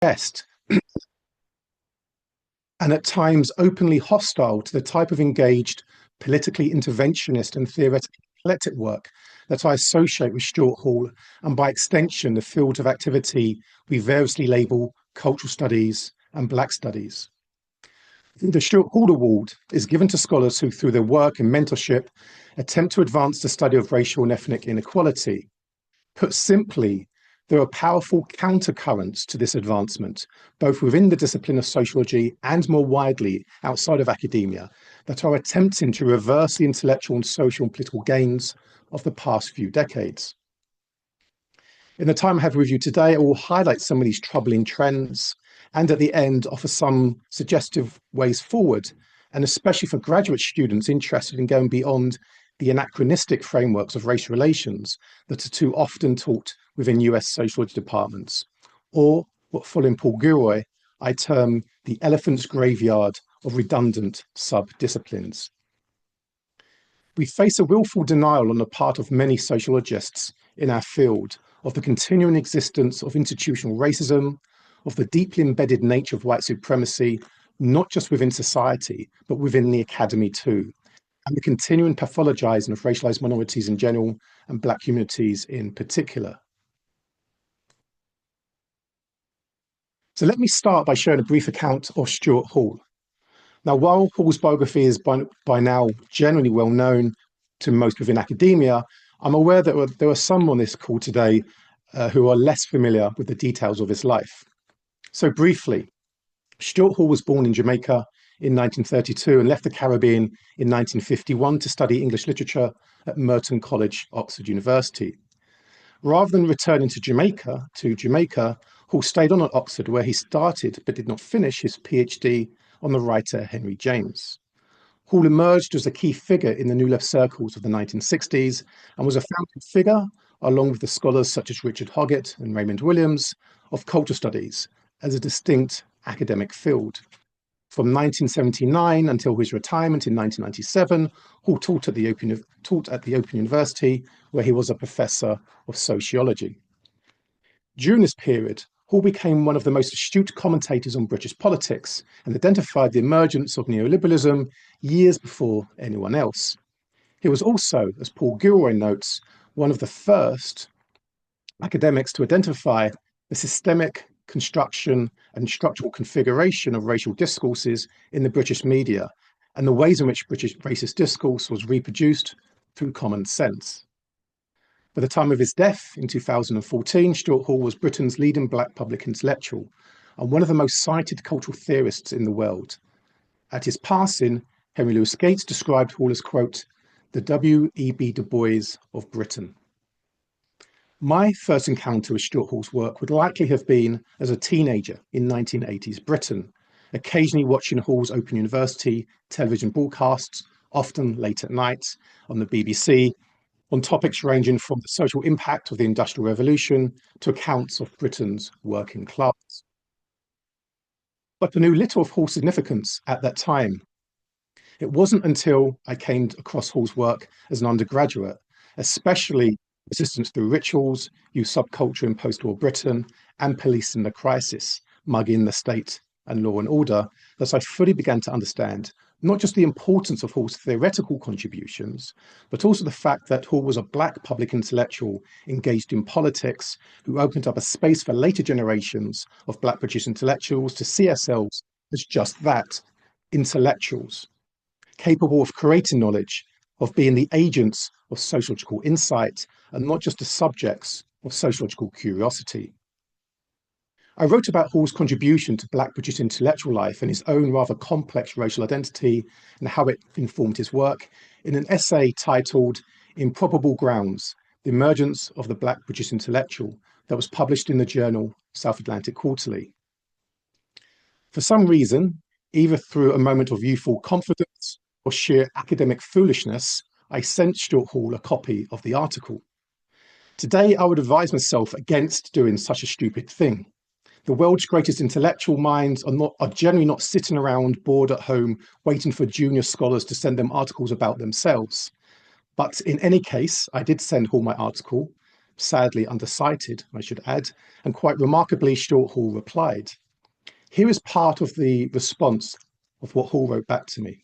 best, and at times openly hostile to the type of engaged, politically interventionist and theoretical eclectic work that I associate with Stuart Hall, and by extension, the field of activity we variously label cultural studies and Black studies. The Stuart Hall Award is given to scholars who, through their work and mentorship, attempt to advance the study of racial and ethnic inequality. Put simply, there are powerful countercurrents to this advancement, both within the discipline of sociology and more widely outside of academia, that are attempting to reverse the intellectual and social and political gains of the past few decades. In the time I have with you today, I will highlight some of these troubling trends and at the end offer some suggestive ways forward, and especially for graduate students interested in going beyond the anachronistic frameworks of race relations that are too often taught within US sociology departments, or what, following Paul Gilroy, I term the elephant's graveyard of redundant sub-disciplines. We face a willful denial on the part of many sociologists in our field of the continuing existence of institutional racism, of the deeply embedded nature of white supremacy, not just within society, but within the academy too, and the continuing pathologizing of racialized minorities in general and Black communities in particular. So let me start by sharing a brief account of Stuart Hall. Now, while Hall's biography is by now generally well known to most within academia, I'm aware that there are some on this call today who are less familiar with the details of his life. So briefly, Stuart Hall was born in Jamaica in 1932 and left the Caribbean in 1951 to study English literature at Merton College, Oxford University. Rather than returning to Jamaica, Hall stayed on at Oxford, where he started but did not finish his PhD on the writer Henry James. Hall emerged as a key figure in the New Left circles of the 1960s and was a founding figure, along with the scholars such as Richard Hoggett and Raymond Williams, of culture studies as a distinct academic field. From 1979 until his retirement in 1997, Hall taught at the Open University, where he was a professor of sociology. During this period, Hall became one of the most astute commentators on British politics and identified the emergence of neoliberalism years before anyone else. He was also, as Paul Gilroy notes, one of the first academics to identify the systemic construction and structural configuration of racial discourses in the British media and the ways in which British racist discourse was reproduced through common sense. By the time of his death in 2014, Stuart Hall was Britain's leading Black public intellectual and one of the most cited cultural theorists in the world. At his passing, Henry Louis Gates described Hall as, quote, the W.E.B. Du Bois of Britain. My first encounter with Stuart Hall's work would likely have been as a teenager in 1980s Britain, occasionally watching Hall's Open University television broadcasts, often late at night on the BBC, on topics ranging from the social impact of the Industrial Revolution to accounts of Britain's working class. But I knew little of Hall's significance at that time. It wasn't until I came across Hall's work as an undergraduate, especially Resistance Through Rituals, Youth Subculture in Post-War Britain, and Policing the Crisis, Mugging the State and Law and Order, that I fully began to understand not just the importance of Hall's theoretical contributions, but also the fact that Hall was a Black public intellectual engaged in politics who opened up a space for later generations of Black British intellectuals to see ourselves as just that, intellectuals, capable of creating knowledge, of being the agents of sociological insight, and not just the subjects of sociological curiosity. I wrote about Hall's contribution to Black British intellectual life and his own rather complex racial identity and how it informed his work in an essay titled Improbable Grounds, The Emergence of the Black British Intellectual, that was published in the journal South Atlantic Quarterly. For some reason, either through a moment of youthful confidence or sheer academic foolishness, I sent Stuart Hall a copy of the article. Today, I would advise myself against doing such a stupid thing. The world's greatest intellectual minds are generally not sitting around bored at home waiting for junior scholars to send them articles about themselves. But in any case, I did send Hall my article sadly undercited, I should add, and quite remarkably, Stuart Hall replied. Here is part of the response of what Hall wrote back to me.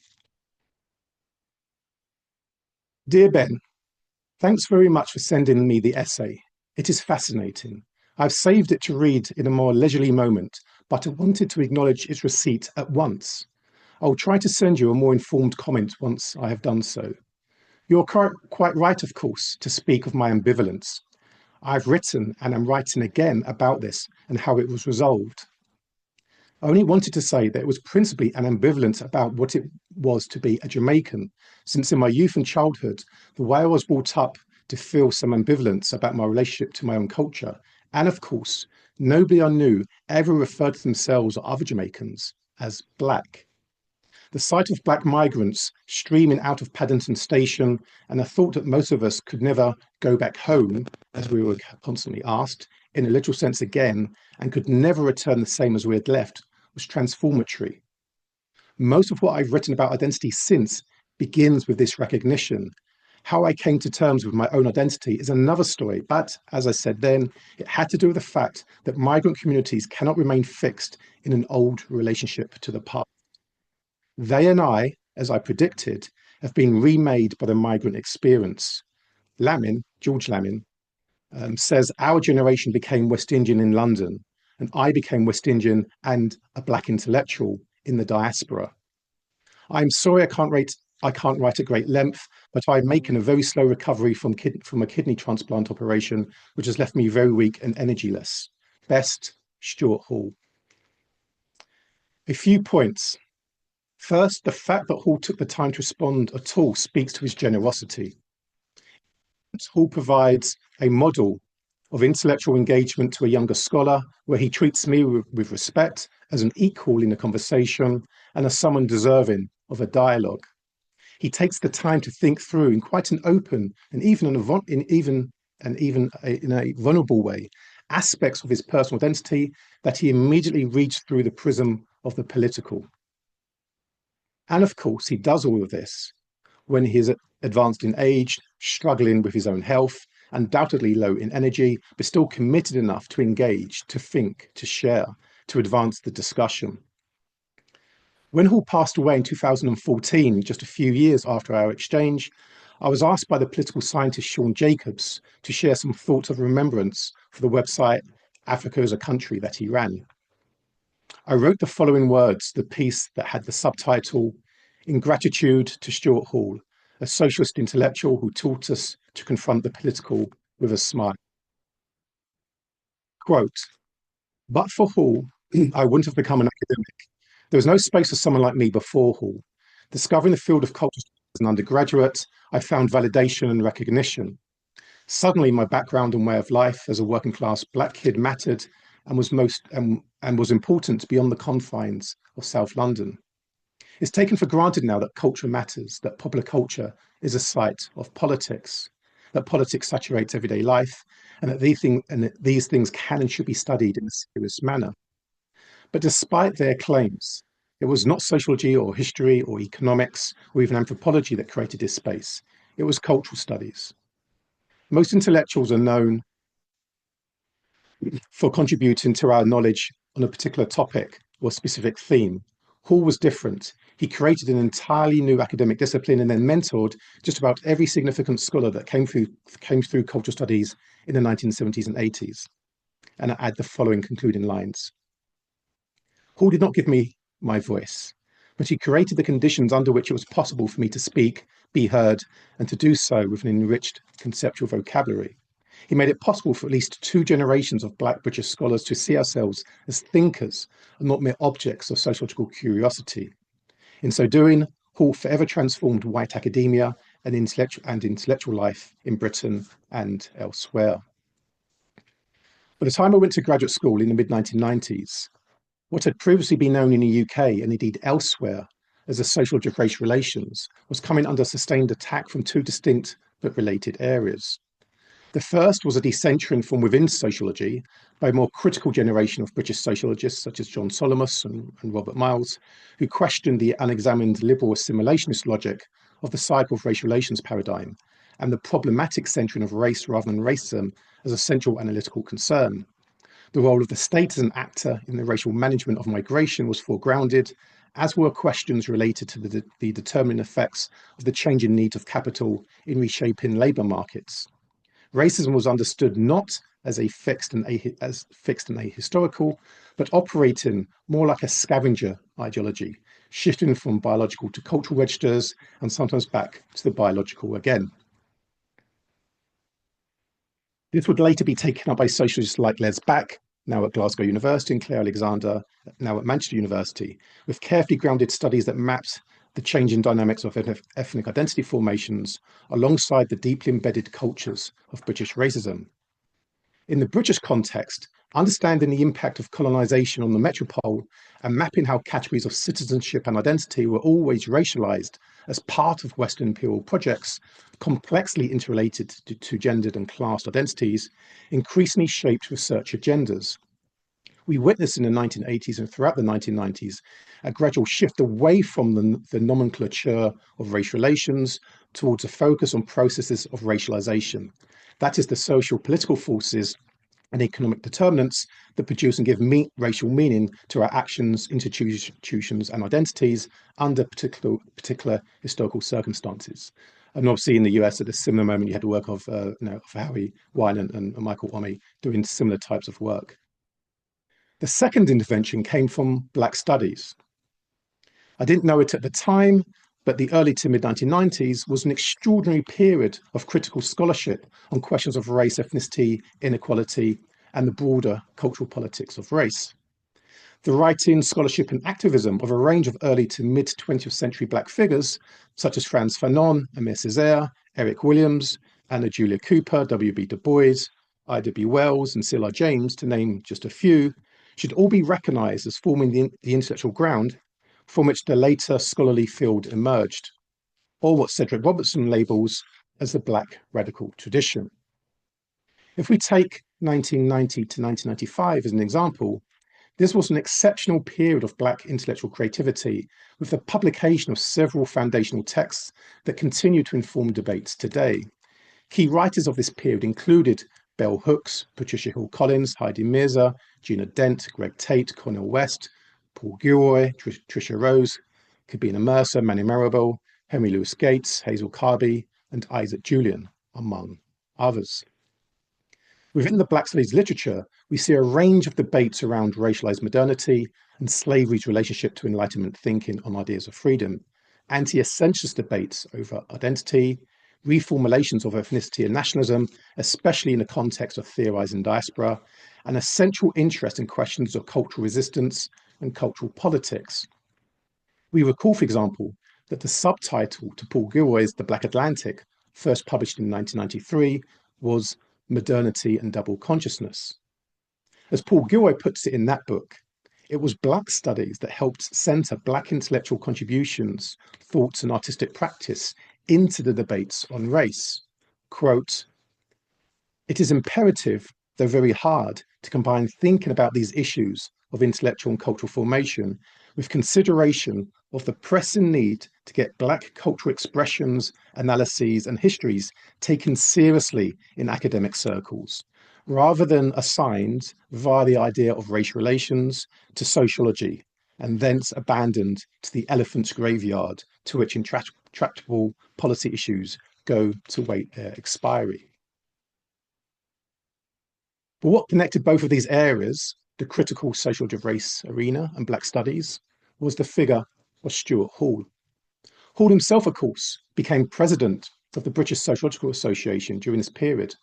Dear Ben, thanks very much for sending me the essay. It is fascinating. I've saved it to read in a more leisurely moment, but I wanted to acknowledge its receipt at once. I'll try to send you a more informed comment once I have done so. You're quite right, of course, to speak of my ambivalence. I've written and am writing again about this and how it was resolved. I only wanted to say that it was principally an ambivalence about what it was to be a Jamaican, since in my youth and childhood, the way I was brought up to feel some ambivalence about my relationship to my own culture, and of course, nobody I knew ever referred to themselves or other Jamaicans as black. The sight of black migrants streaming out of Paddington Station and the thought that most of us could never go back home, as we were constantly asked, in a literal sense again, and could never return the same as we had left, was transformatory. Most of what I've written about identity since begins with this recognition. How I came to terms with my own identity is another story, but as I said then, it had to do with the fact that migrant communities cannot remain fixed in an old relationship to the past. They and I, as I predicted, have been remade by the migrant experience. George Lamin, says our generation became West Indian in London, and I became West Indian and a black intellectual in the diaspora. I'm sorry I can't write at great length, but I'm making a very slow recovery from a kidney transplant operation, which has left me very weak and energyless. Best, Stuart Hall. A few points. First, the fact that Hall took the time to respond at all speaks to his generosity. Hall provides a model of intellectual engagement to a younger scholar, where he treats me with respect as an equal in a conversation and as someone deserving of a dialogue. He takes the time to think through in quite an open and even in a vulnerable way aspects of his personal identity that he immediately reads through the prism of the political. And of course, he does all of this when he is advanced in age, struggling with his own health, undoubtedly low in energy, but still committed enough to engage, to think, to share, to advance the discussion. When Hall passed away in 2014, just a few years after our exchange, I was asked by the political scientist Sean Jacobs to share some thoughts of remembrance for the website Africa as a Country that he ran. I wrote the following words, the piece that had the subtitle, In Gratitude to Stuart Hall, a socialist intellectual who taught us to confront the political with a smile. Quote, but for Hall, I wouldn't have become an academic. There was no space for someone like me before Hall. Discovering the field of culture as an undergraduate, I found validation and recognition. Suddenly, my background and way of life as a working class black kid mattered and was important beyond the confines of South London. It's taken for granted now that culture matters, that popular culture is a site of politics, that politics saturates everyday life, and that these things can and should be studied in a serious manner. But despite their claims, it was not sociology or history or economics or even anthropology that created this space. It was cultural studies. Most intellectuals are known for contributing to our knowledge on a particular topic or specific theme. Hall was different. He created an entirely new academic discipline and then mentored just about every significant scholar that came through cultural studies in the 1970s and 80s. And I add the following concluding lines. Hall did not give me my voice, but he created the conditions under which it was possible for me to speak, be heard, and to do so with an enriched conceptual vocabulary. He made it possible for at least two generations of Black British scholars to see ourselves as thinkers and not mere objects of sociological curiosity. In so doing, Hall forever transformed white academia and intellectual life in Britain and elsewhere. By the time I went to graduate school in the mid-1990s, what had previously been known in the UK and indeed elsewhere as the sociology of race relations was coming under sustained attack from two distinct but related areas. The first was a decentering from within sociology by a more critical generation of British sociologists such as John Solomos and Robert Miles, who questioned the unexamined liberal assimilationist logic of the cycle of race relations paradigm and the problematic centering of race rather than racism as a central analytical concern. The role of the state as an actor in the racial management of migration was foregrounded, as were questions related to the determining effects of the changing needs of capital in reshaping labour markets. Racism was understood not as fixed and ahistorical, but operating more like a scavenger ideology, shifting from biological to cultural registers and sometimes back to the biological again. This would later be taken up by sociologists like Les Back, now at Glasgow University, and Claire Alexander, now at Manchester University, with carefully grounded studies that mapped the changing dynamics of ethnic identity formations alongside the deeply embedded cultures of British racism. In the British context, understanding the impact of colonisation on the metropole and mapping how categories of citizenship and identity were always racialised as part of Western imperial projects, complexly interrelated to gendered and classed identities, increasingly shaped research agendas. We witnessed in the 1980s and throughout the 1990s a gradual shift away from the nomenclature of race relations towards a focus on processes of racialization. That is, the social political forces and economic determinants that produce and give racial meaning to our actions, institutions, and identities under particular historical circumstances. And obviously in the US at a similar moment, you had the work of Howie Wyland and Michael Omi doing similar types of work. The second intervention came from Black studies. I didn't know it at the time, but the early to mid-1990s was an extraordinary period of critical scholarship on questions of race, ethnicity, inequality, and the broader cultural politics of race. The writing, scholarship, and activism of a range of early to mid-20th century Black figures, such as Frantz Fanon, Aimé Césaire, Eric Williams, Anna Julia Cooper, W.B. Du Bois, I.W. Wells, and C.L.R. James, to name just a few, should all be recognised as forming the intellectual ground from which the later scholarly field emerged, or what Cedric Robertson labels as the Black radical tradition. If we take 1990 to 1995 as an example, this was an exceptional period of Black intellectual creativity, with the publication of several foundational texts that continue to inform debates today. Key writers of this period included Bell Hooks, Patricia Hill Collins, Heidi Mirza, Gina Dent, Greg Tate, Cornel West, Paul Gilroy, Tricia Rose, Kabina Mercer, Manny Marable, Henry Louis Gates, Hazel Carby, and Isaac Julian, among others. Within the Black studies literature, we see a range of debates around racialized modernity and slavery's relationship to Enlightenment thinking on ideas of freedom, anti-essentialist debates over identity, reformulations of ethnicity and nationalism, especially in the context of theorizing diaspora, and a central interest in questions of cultural resistance and cultural politics. We recall, for example, that the subtitle to Paul Gilroy's The Black Atlantic, first published in 1993, was Modernity and Double Consciousness. As Paul Gilroy puts it in that book, it was Black studies that helped center Black intellectual contributions, thoughts, and artistic practice into the debates on race. Quote, "It is imperative, though very hard, to combine thinking about these issues of intellectual and cultural formation with consideration of the pressing need to get Black cultural expressions, analyses, and histories taken seriously in academic circles, rather than assigned via the idea of race relations to sociology, and thence abandoned to the elephant's graveyard to which intractable policy issues go to wait their expiry." But what connected both of these areas, the critical sociology of race arena and Black studies, was the figure of Stuart Hall. Hall himself, of course, became president of the British Sociological Association during this period.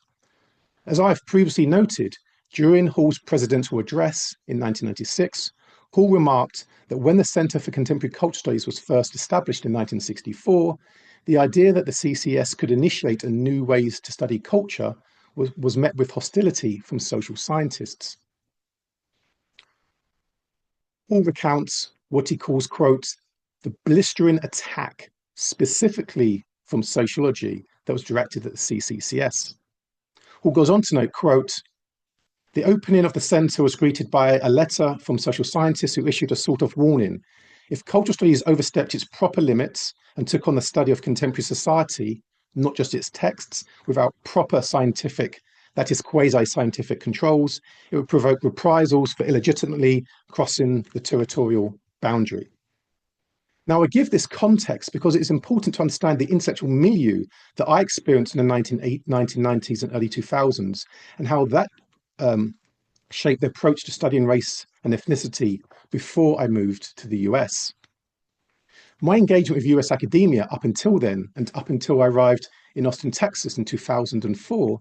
As I have previously noted, during Hall's presidential address in 1996, Hall remarked that when the Centre for Contemporary Culture Studies was first established in 1964, the idea that the CCS could initiate a new ways to study culture was met with hostility from social scientists. Hall recounts what he calls, quote, "the blistering attack specifically from sociology that was directed at the CCCS." Hall goes on to note, quote, "The opening of the centre was greeted by a letter from social scientists who issued a sort of warning. If cultural studies overstepped its proper limits and took on the study of contemporary society, not just its texts, without proper scientific, that is quasi-scientific controls, it would provoke reprisals for illegitimately crossing the territorial boundary. Now, I give this context because it is important to understand the intellectual milieu that I experienced in the 1990s and early 2000s, and how that shaped the approach to studying race and ethnicity before I moved to the US. My engagement with US academia up until then, and up until I arrived in Austin, Texas in 2004,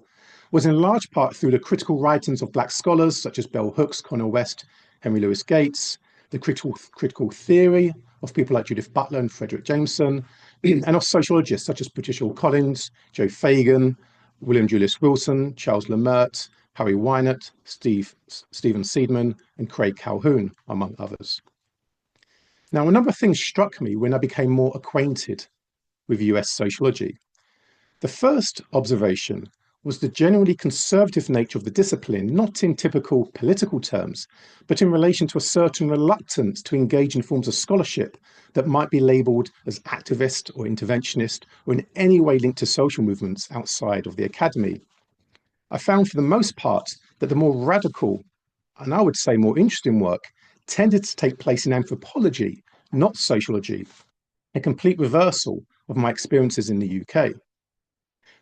was in large part through the critical writings of Black scholars such as Bell Hooks, Cornel West, Henry Louis Gates, the critical theory of people like Judith Butler and Frederick Jameson, and of sociologists such as Patricia Collins, Joe Fagan, William Julius Wilson, Charles Lamert, Harry Weinert, Stephen Seidman, and Craig Calhoun, among others. Now, a number of things struck me when I became more acquainted with US sociology. The first observation was the generally conservative nature of the discipline, not in typical political terms, but in relation to a certain reluctance to engage in forms of scholarship that might be labelled as activist or interventionist, or in any way linked to social movements outside of the academy. I found for the most part that the more radical, and I would say more interesting work, tended to take place in anthropology, not sociology, a complete reversal of my experiences in the UK.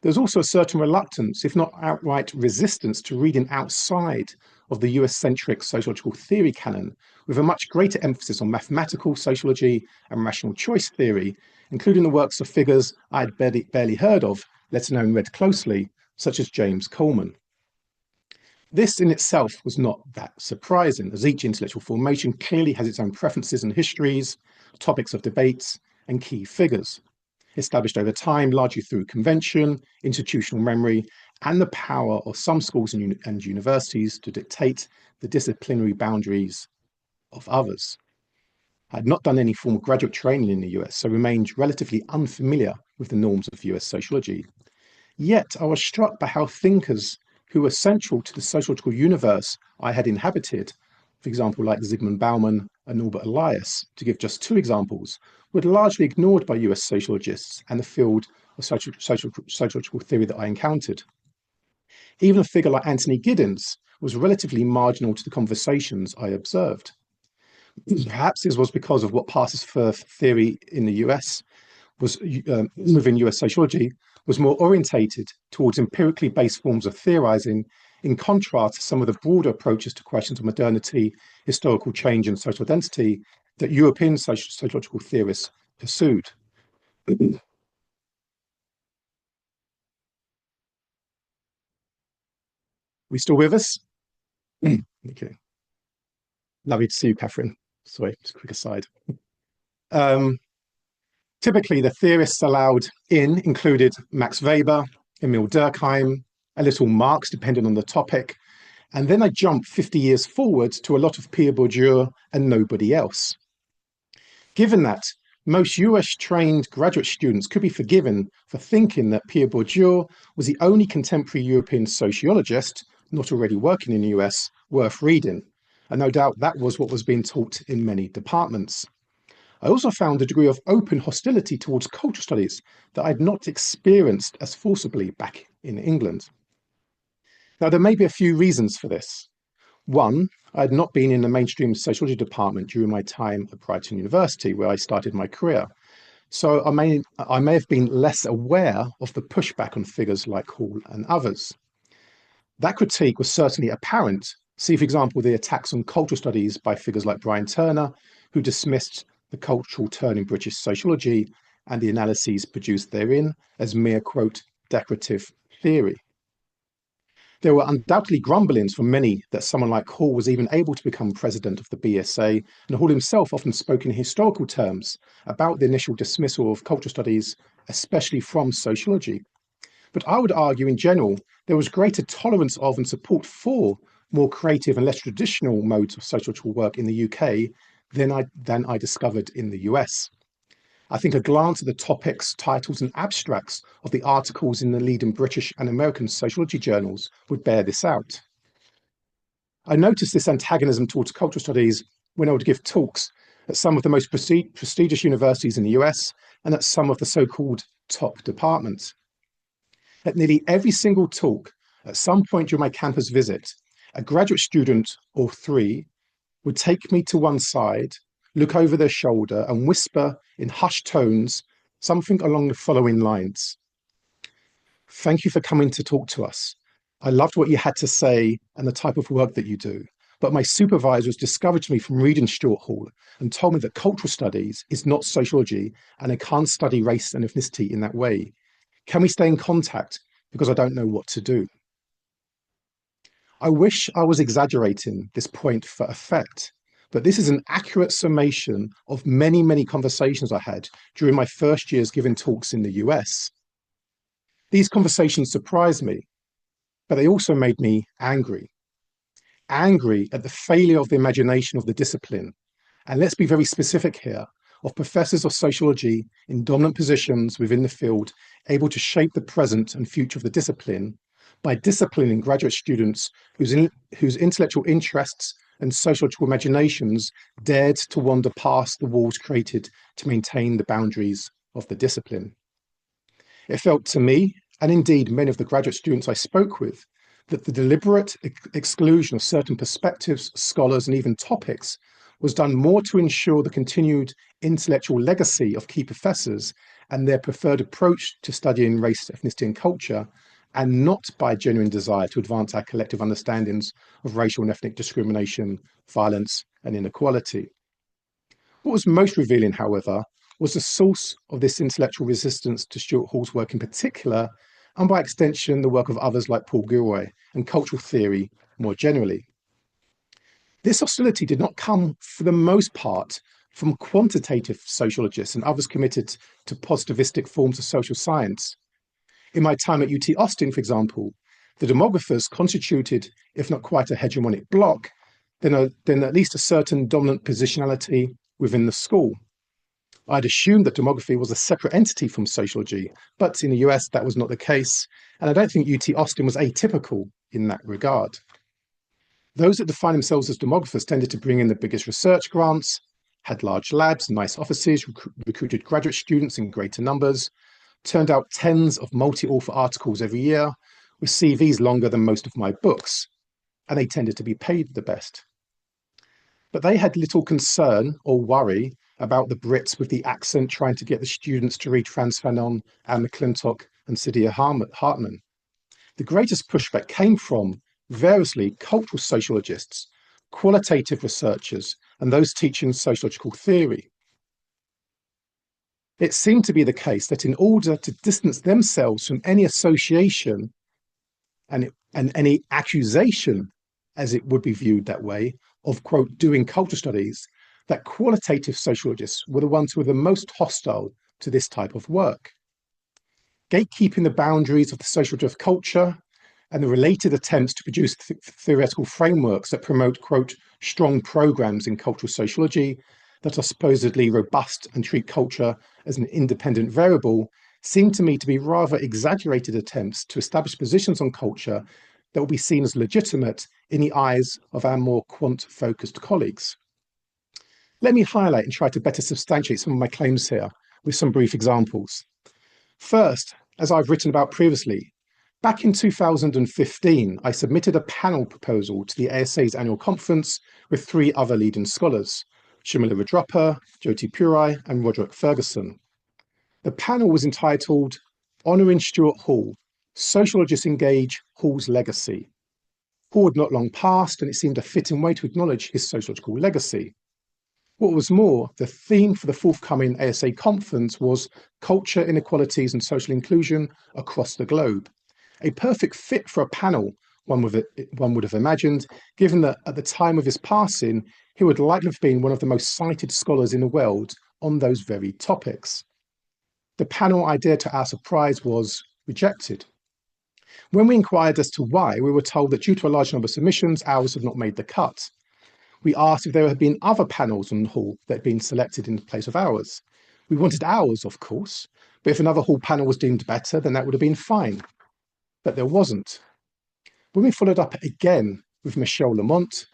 There's also a certain reluctance, if not outright resistance, to reading outside of the US-centric sociological theory canon, with a much greater emphasis on mathematical sociology and rational choice theory, including the works of figures I had barely heard of, let alone read closely, such as James Coleman. This in itself was not that surprising, as each intellectual formation clearly has its own preferences and histories, topics of debates, and key figures, established over time largely through convention, institutional memory, and the power of some schools and universities to dictate the disciplinary boundaries of others. I had not done any formal graduate training in the US, so remained relatively unfamiliar with the norms of US sociology. Yet I was struck by how thinkers who were central to the sociological universe I had inhabited, for example, like Zygmunt Bauman and Norbert Elias, to give just two examples, were largely ignored by US sociologists and the field of sociological theory that I encountered. Even a figure like Anthony Giddens was relatively marginal to the conversations I observed. Perhaps this was because of what passes for theory in the US was within US sociology was more orientated towards empirically based forms of theorizing, in contrast to some of the broader approaches to questions of modernity, historical change, and social identity that European sociological theorists pursued. We still with us? Okay. Lovely to see you, Catherine. Sorry, just a quick aside. Typically, the theorists allowed in included Max Weber, Emil Durkheim, a little Marx, depending on the topic. And then I jumped 50 years forward to a lot of Pierre Bourdieu and nobody else. Given that, most US-trained graduate students could be forgiven for thinking that Pierre Bourdieu was the only contemporary European sociologist, not already working in the US, worth reading. And no doubt that was what was being taught in many departments. I also found a degree of open hostility towards cultural studies that I had not experienced as forcibly back in England. Now, there may be a few reasons for this. One, I had not been in the mainstream sociology department during my time at Brighton University, where I started my career. So I may have been less aware of the pushback on figures like Hall and others. That critique was certainly apparent. See, for example, the attacks on cultural studies by figures like Brian Turner, who dismissed the cultural turn in British sociology and the analyses produced therein as mere, quote, decorative theory. There were undoubtedly grumblings from many that someone like Hall was even able to become president of the BSA, and Hall himself often spoke in historical terms about the initial dismissal of cultural studies, especially from sociology. But I would argue in general, there was greater tolerance of and support for more creative and less traditional modes of sociological work in the UK than I discovered in the US. I think a glance at the topics, titles, and abstracts of the articles in the leading British and American sociology journals would bear this out. I noticed this antagonism towards cultural studies when I would give talks at some of the most prestigious universities in the US and at some of the so-called top departments. At nearly every single talk, at some point during my campus visit, a graduate student or three would take me to one side, look over their shoulder, and whisper in hushed tones something along the following lines: "Thank you for coming to talk to us. I loved what you had to say and the type of work that you do. But my supervisors discouraged me from reading Stuart Hall and told me that cultural studies is not sociology and I can't study race and ethnicity in that way. Can we stay in contact because I don't know what to do?" I wish I was exaggerating this point for effect, but this is an accurate summation of many, many conversations I had during my first years giving talks in the US. These conversations surprised me, but they also made me angry. Angry at the failure of the imagination of the discipline. And let's be very specific here, of professors of sociology in dominant positions within the field, able to shape the present and future of the discipline by disciplining graduate students whose intellectual interests and sociological imaginations dared to wander past the walls created to maintain the boundaries of the discipline. It felt to me, and indeed many of the graduate students I spoke with, that the deliberate exclusion of certain perspectives, scholars, and even topics was done more to ensure the continued intellectual legacy of key professors and their preferred approach to studying race, ethnicity, and culture, and not by a genuine desire to advance our collective understandings of racial and ethnic discrimination, violence, and inequality. What was most revealing, however, was the source of this intellectual resistance to Stuart Hall's work in particular, and by extension, the work of others like Paul Gilroy and cultural theory more generally. This hostility did not come, for the most part, from quantitative sociologists and others committed to positivistic forms of social science. In my time at UT Austin, for example, the demographers constituted, if not quite a hegemonic bloc, then at least a certain dominant positionality within the school. I'd assumed that demography was a separate entity from sociology, but in the US that was not the case, and I don't think UT Austin was atypical in that regard. Those that define themselves as demographers tended to bring in the biggest research grants, had large labs, nice offices, recruited graduate students in greater numbers, turned out tens of multi-author articles every year, with CVs longer than most of my books, and they tended to be paid the best. But they had little concern or worry about the Brits with the accent trying to get the students to read Frantz Fanon, Anne McClintock, and Saidiya Hartman. The greatest pushback came from, variously, cultural sociologists, qualitative researchers, and those teaching sociological theory. It seemed to be the case that in order to distance themselves from any association and any accusation, as it would be viewed that way, of, quote, doing culture studies, that qualitative sociologists were the ones who were the most hostile to this type of work. Gatekeeping the boundaries of the sociology of culture and the related attempts to produce theoretical frameworks that promote, quote, strong programs in cultural sociology that are supposedly robust and treat culture as an independent variable seem to me to be rather exaggerated attempts to establish positions on culture that will be seen as legitimate in the eyes of our more quant-focused colleagues. Let me highlight and try to better substantiate some of my claims here with some brief examples. First, as I've written about previously, back in 2015, I submitted a panel proposal to the ASA's annual conference with three other leading scholars, Shamila Rajappa, Jyoti Puri, and Roderick Ferguson. The panel was entitled Honouring Stuart Hall, Sociologists Engage Hall's Legacy. Hall had not long passed, and it seemed a fitting way to acknowledge his sociological legacy. What was more, the theme for the forthcoming ASA conference was culture, inequalities, and social inclusion across the globe. A perfect fit for a panel, one would have imagined, given that at the time of his passing, he would likely have been one of the most cited scholars in the world on those very topics. The panel idea, to our surprise, was rejected. When we inquired as to why, we were told that due to a large number of submissions, ours had not made the cut. We asked if there had been other panels on Hall that had been selected in place of ours. We wanted ours, of course, but if another Hall panel was deemed better, then that would have been fine. But there wasn't. When we followed up again with Michelle Lamont,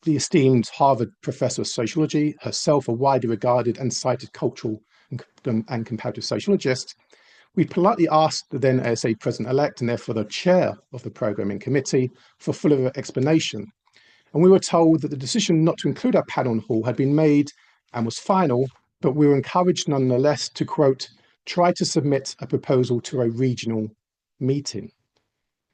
the esteemed Harvard professor of sociology, herself a widely regarded and cited cultural and comparative sociologist, We politely asked the then ASA president-elect, and therefore the chair of the programming committee, for fuller explanation. And we were told that the decision not to include our panel in Hall had been made and was final, but we were encouraged nonetheless to, quote, try to submit a proposal to a regional meeting.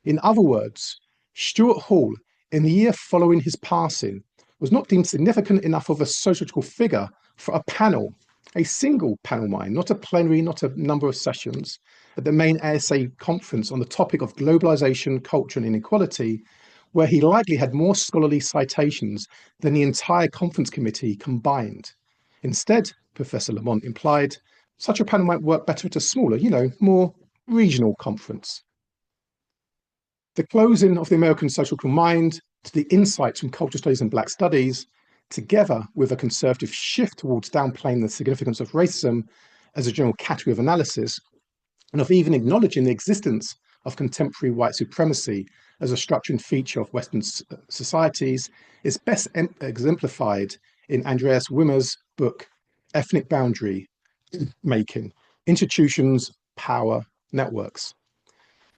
In other words, Stuart Hall, in the year following his passing, was not deemed significant enough of a sociological figure for a panel, a single panel mind, not a plenary, not a number of sessions, at the main ASA conference on the topic of globalization, culture and inequality, where he likely had more scholarly citations than the entire conference committee combined. Instead, Professor Lamont implied, such a panel might work better at a smaller, more regional conference. The closing of the American sociological mind to the insights from cultural studies and Black studies, together with a conservative shift towards downplaying the significance of racism as a general category of analysis, and of even acknowledging the existence of contemporary white supremacy as a structuring feature of Western societies, is best exemplified in Andreas Wimmer's book, Ethnic Boundary Making, Institutions, Power, Networks.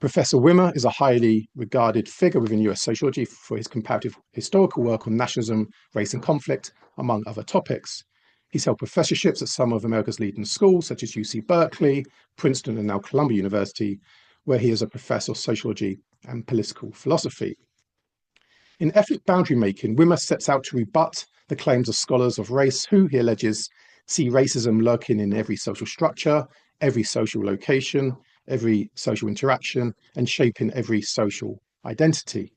Professor Wimmer is a highly regarded figure within US sociology for his comparative historical work on nationalism, race and conflict, among other topics. He's held professorships at some of America's leading schools, such as UC Berkeley, Princeton, and now Columbia University, where he is a professor of sociology and political philosophy. In Ethnic Boundary Making, Wimmer sets out to rebut the claims of scholars of race who, he alleges, see racism lurking in every social structure, every social location, every social interaction, and shaping every social identity.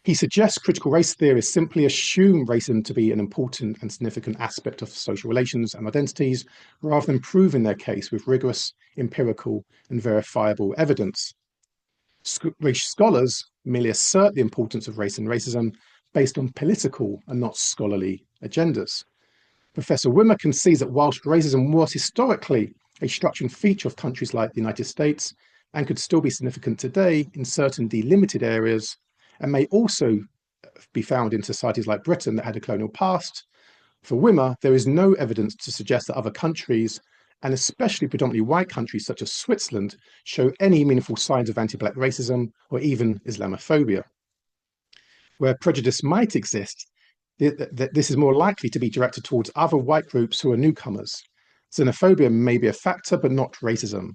He suggests critical race theorists simply assume racism to be an important and significant aspect of social relations and identities, rather than proving their case with rigorous, empirical, and verifiable evidence. Race scholars merely assert the importance of race and racism based on political and not scholarly agendas. Professor Wimmer concedes that whilst racism was historically a structuring feature of countries like the United States and could still be significant today in certain delimited areas, and may also be found in societies like Britain that had a colonial past, for Wimmer, there is no evidence to suggest that other countries, and especially predominantly white countries such as Switzerland, show any meaningful signs of anti-Black racism or even Islamophobia. Where prejudice might exist, this is more likely to be directed towards other white groups who are newcomers. Xenophobia may be a factor, but not racism.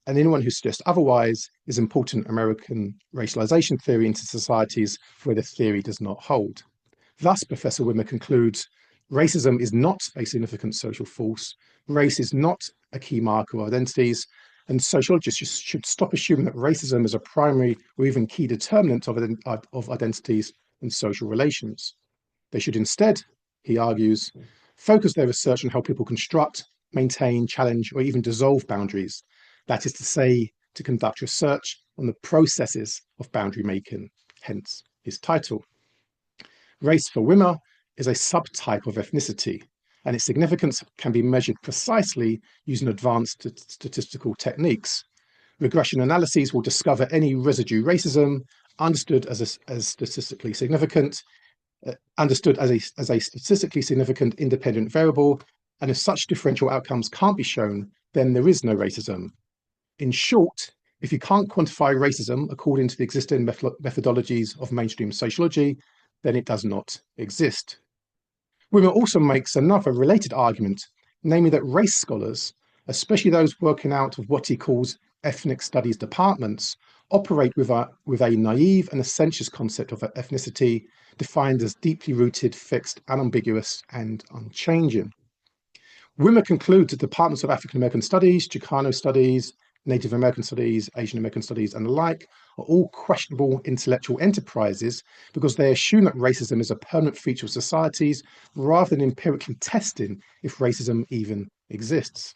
And anyone who suggests otherwise is important American racialization theory into societies where the theory does not hold. Thus, Professor Wimmer concludes, racism is not a significant social force, race is not a key marker of identities, and sociologists should stop assuming that racism is a primary or even key determinant of identities and social relations. They should instead, he argues, focus their research on how people construct, maintain, challenge, or even dissolve boundaries. That is to say, to conduct research on the processes of boundary making, hence his title. Race for Wimmer is a subtype of ethnicity, and its significance can be measured precisely using advanced statistical techniques. Regression analyses will discover any residue racism understood as statistically significant, understood as a statistically significant independent variable, and if such differential outcomes can't be shown, then there is no racism. In short, if you can't quantify racism according to the existing methodologies of mainstream sociology, then it does not exist. Wimmer also makes another related argument, namely that race scholars, especially those working out of what he calls ethnic studies departments, operate with a naive and essentialist concept of ethnicity defined as deeply rooted, fixed, unambiguous, and unchanging. Wimmer concludes that departments of African American studies, Chicano studies, Native American studies, Asian American studies, and the like are all questionable intellectual enterprises because they assume that racism is a permanent feature of societies rather than empirically testing if racism even exists.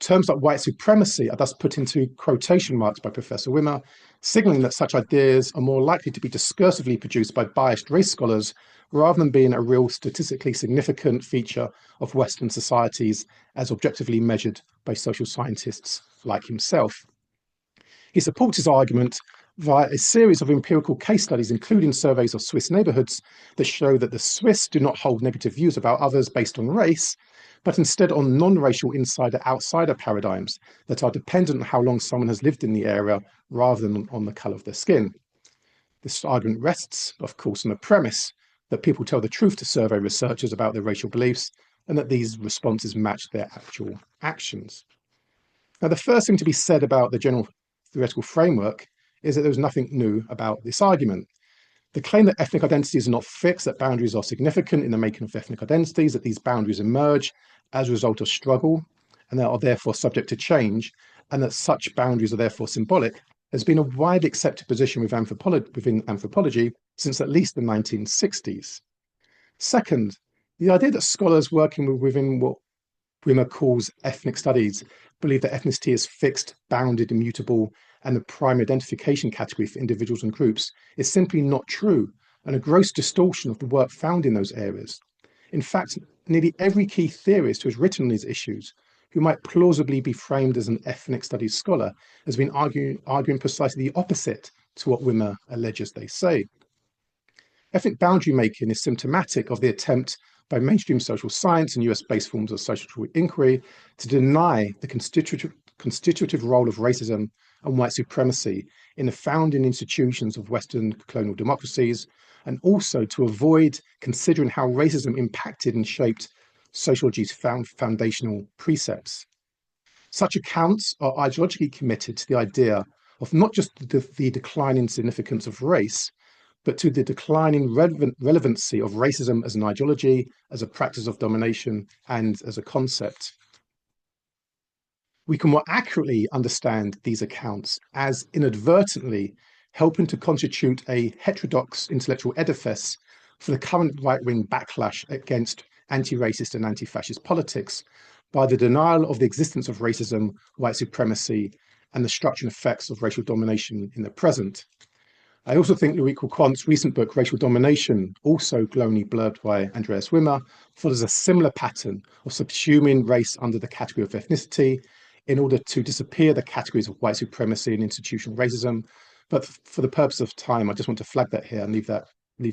Terms like white supremacy are thus put into quotation marks by Professor Wimmer, signaling that such ideas are more likely to be discursively produced by biased race scholars rather than being a real statistically significant feature of Western societies as objectively measured by social scientists like himself. He supports his argument via a series of empirical case studies, including surveys of Swiss neighbourhoods, that show that the Swiss do not hold negative views about others based on race, but instead on non-racial insider-outsider paradigms that are dependent on how long someone has lived in the area rather than on the colour of their skin. This argument rests, of course, on the premise that people tell the truth to survey researchers about their racial beliefs and that these responses match their actual actions. Now, the first thing to be said about the general theoretical framework is that there's nothing new about this argument. The claim that ethnic identities are not fixed, that boundaries are significant in the making of ethnic identities, that these boundaries emerge as a result of struggle and that are therefore subject to change, and that such boundaries are therefore symbolic, has been a widely accepted position within anthropology since at least the 1960s. Second, the idea that scholars working within what Wimmer calls ethnic studies believe that ethnicity is fixed, bounded, immutable, and the primary identification category for individuals and groups is simply not true and a gross distortion of the work found in those areas. In fact, nearly every key theorist who has written on these issues, who might plausibly be framed as an ethnic studies scholar, has been arguing precisely the opposite to what Wimmer alleges they say. Ethnic boundary making is symptomatic of the attempt by mainstream social science and US-based forms of social inquiry to deny the constitutive role of racism and white supremacy in the founding institutions of Western colonial democracies, and also to avoid considering how racism impacted and shaped sociology's foundational precepts. Such accounts are ideologically committed to the idea of not just the declining significance of race, but to the declining relevancy of racism as an ideology, as a practice of domination, and as a concept. We can more accurately understand these accounts as inadvertently helping to constitute a heterodox intellectual edifice for the current right-wing backlash against anti-racist and anti-fascist politics by the denial of the existence of racism, white supremacy, and the structure and effects of racial domination in the present. I also think Ulrike Quant's recent book, Racial Domination, also glowingly blurbed by Andreas Wimmer, follows a similar pattern of subsuming race under the category of ethnicity in order to disappear the categories of white supremacy and institutional racism. But for the purpose of time, I just want to flag that here and leave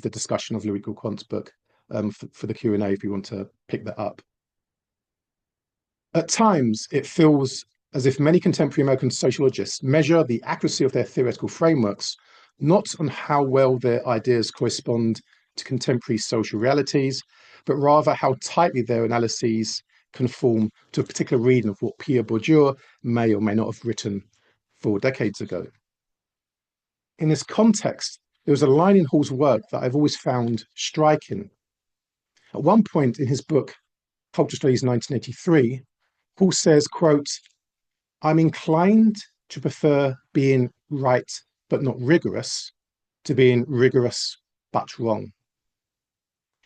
the discussion of Ulrike Quant's book for the Q&A if you want to pick that up. At times, it feels as if many contemporary American sociologists measure the accuracy of their theoretical frameworks not on how well their ideas correspond to contemporary social realities, but rather how tightly their analyses conform to a particular reading of what Pierre Bourdieu may or may not have written 4 decades ago. In this context, there was a line in Hall's work that I've always found striking. At one point in his book, Cultural Studies 1983, Hall says, quote, "I'm inclined to prefer being right but not rigorous to being rigorous but wrong."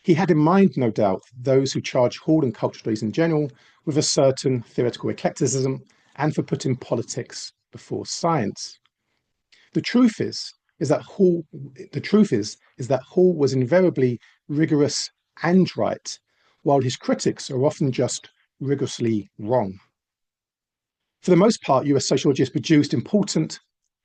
He had in mind, no doubt, those who charge Hall and cultural studies in general with a certain theoretical eclecticism and for putting politics before science. The truth is that Hall was invariably rigorous and right, while his critics are often just rigorously wrong. For the most part, US sociologists produced important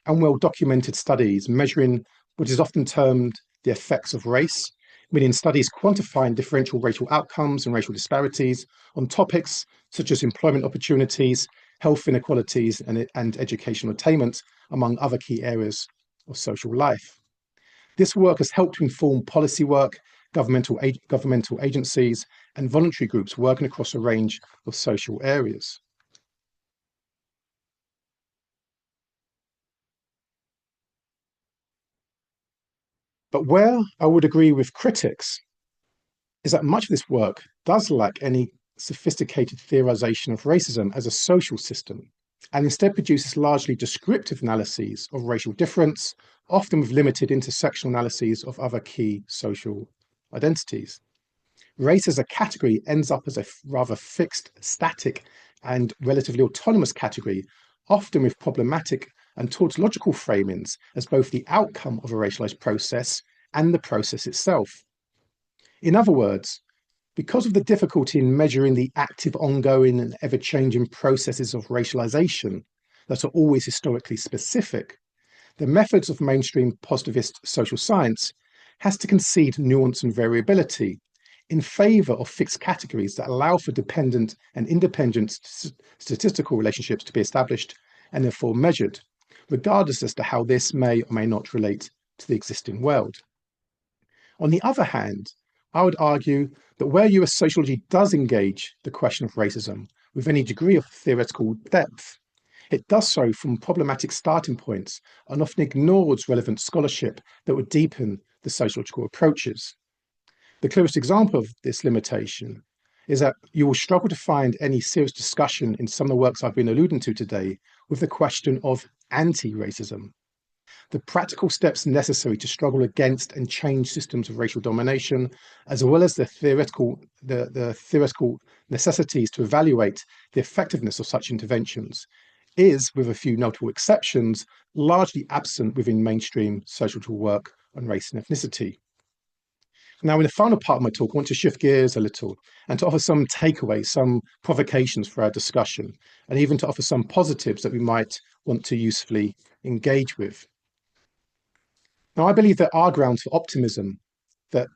and well-documented studies measuring what is often termed the effects of race, meaning studies quantifying differential racial outcomes and racial disparities on topics such as employment opportunities, health inequalities, and educational attainment, among other key areas of social life. This work has helped to inform policy work, governmental agencies, and voluntary groups working across a range of social areas. But where I would agree with critics is that much of this work does lack any sophisticated theorization of racism as a social system, and instead produces largely descriptive analyses of racial difference, often with limited intersectional analyses of other key social identities. Race as a category ends up as a rather fixed, static, and relatively autonomous category, often with problematic and tautological framings as both the outcome of a racialized process and the process itself. In other words, because of the difficulty in measuring the active, ongoing, and ever-changing processes of racialization that are always historically specific, the methods of mainstream positivist social science has to concede nuance and variability in favour of fixed categories that allow for dependent and independent statistical relationships to be established and therefore measured, regardless as to how this may or may not relate to the existing world. On the other hand, I would argue that where US sociology does engage the question of racism with any degree of theoretical depth, it does so from problematic starting points and often ignores relevant scholarship that would deepen the sociological approaches. The clearest example of this limitation is that you will struggle to find any serious discussion in some of the works I've been alluding to today with the question of anti-racism. The practical steps necessary to struggle against and change systems of racial domination, as well as the theoretical necessities to evaluate the effectiveness of such interventions, is, with a few notable exceptions, largely absent within mainstream sociological work on race and ethnicity. Now, in the final part of my talk, I want to shift gears a little and to offer some takeaways, some provocations for our discussion, and even to offer some positives that we might want to usefully engage with. Now, I believe there are grounds for optimism that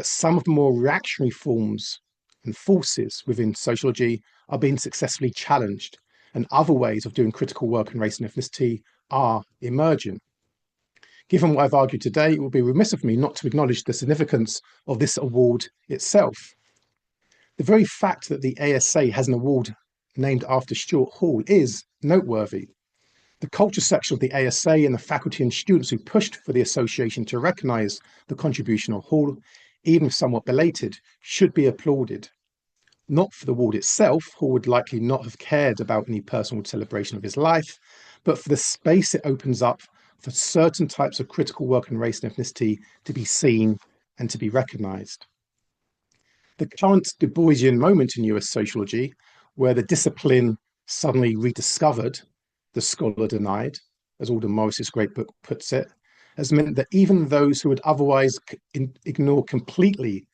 some of the more reactionary forms and forces within sociology are being successfully challenged, and other ways of doing critical work on race and ethnicity are emerging. Given what I've argued today, it would be remiss of me not to acknowledge the significance of this award itself. The very fact that the ASA has an award named after Stuart Hall is noteworthy. The culture section of the ASA and the faculty and students who pushed for the association to recognise the contribution of Hall, even if somewhat belated, should be applauded. Not for the award itself, Hall would likely not have cared about any personal celebration of his life, but for the space it opens up for certain types of critical work on race and ethnicity to be seen and to be recognised. The current Du Boisian moment in US sociology, where the discipline suddenly rediscovered, the scholar denied, as Alden Morris's great book puts it, has meant that even those who would otherwise ignore completely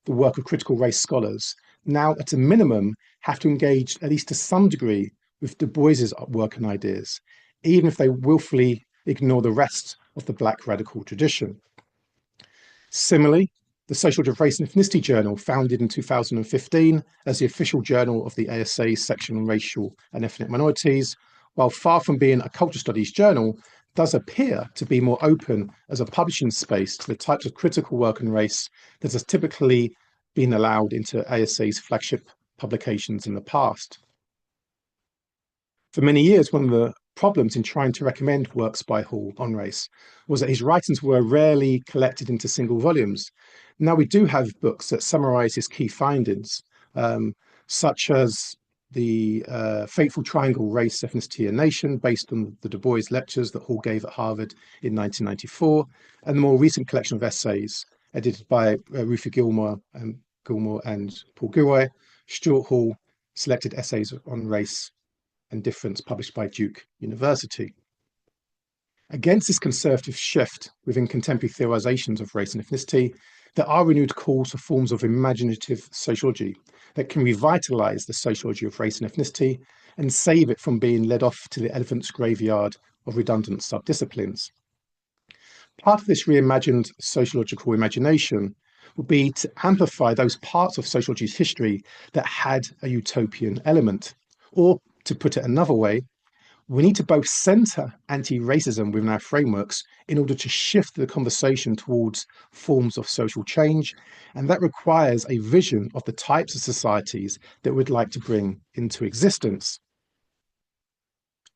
the work of critical race scholars now, at a minimum, have to engage at least to some degree with Du Bois's work and ideas, even if they willfully ignore the rest of the Black radical tradition. Similarly, the Sociology of Race and Ethnicity Journal, founded in 2015 as the official journal of the ASA's section on racial and ethnic minorities, while far from being a culture studies journal, does appear to be more open as a publishing space to the types of critical work on race that has typically been allowed into ASA's flagship publications in the past. For many years, one of the problems in trying to recommend works by Hall on race was that his writings were rarely collected into single volumes. Now we do have books that summarize his key findings, such as the Fateful Triangle, Race, Ethnicity and Nation, based on the Du Bois lectures that Hall gave at Harvard in 1994, and the more recent collection of essays edited by Ruthie Gilmore and Paul Gilroy, Stuart Hall, Selected Essays on Race and Difference, published by Duke University. Against this conservative shift within contemporary theorizations of race and ethnicity, there are renewed calls for forms of imaginative sociology that can revitalize the sociology of race and ethnicity and save it from being led off to the elephant's graveyard of redundant subdisciplines. Part of this reimagined sociological imagination would be to amplify those parts of sociology's history that had a utopian element. Or, to put it another way, we need to both centre anti-racism within our frameworks in order to shift the conversation towards forms of social change, and that requires a vision of the types of societies that we'd like to bring into existence.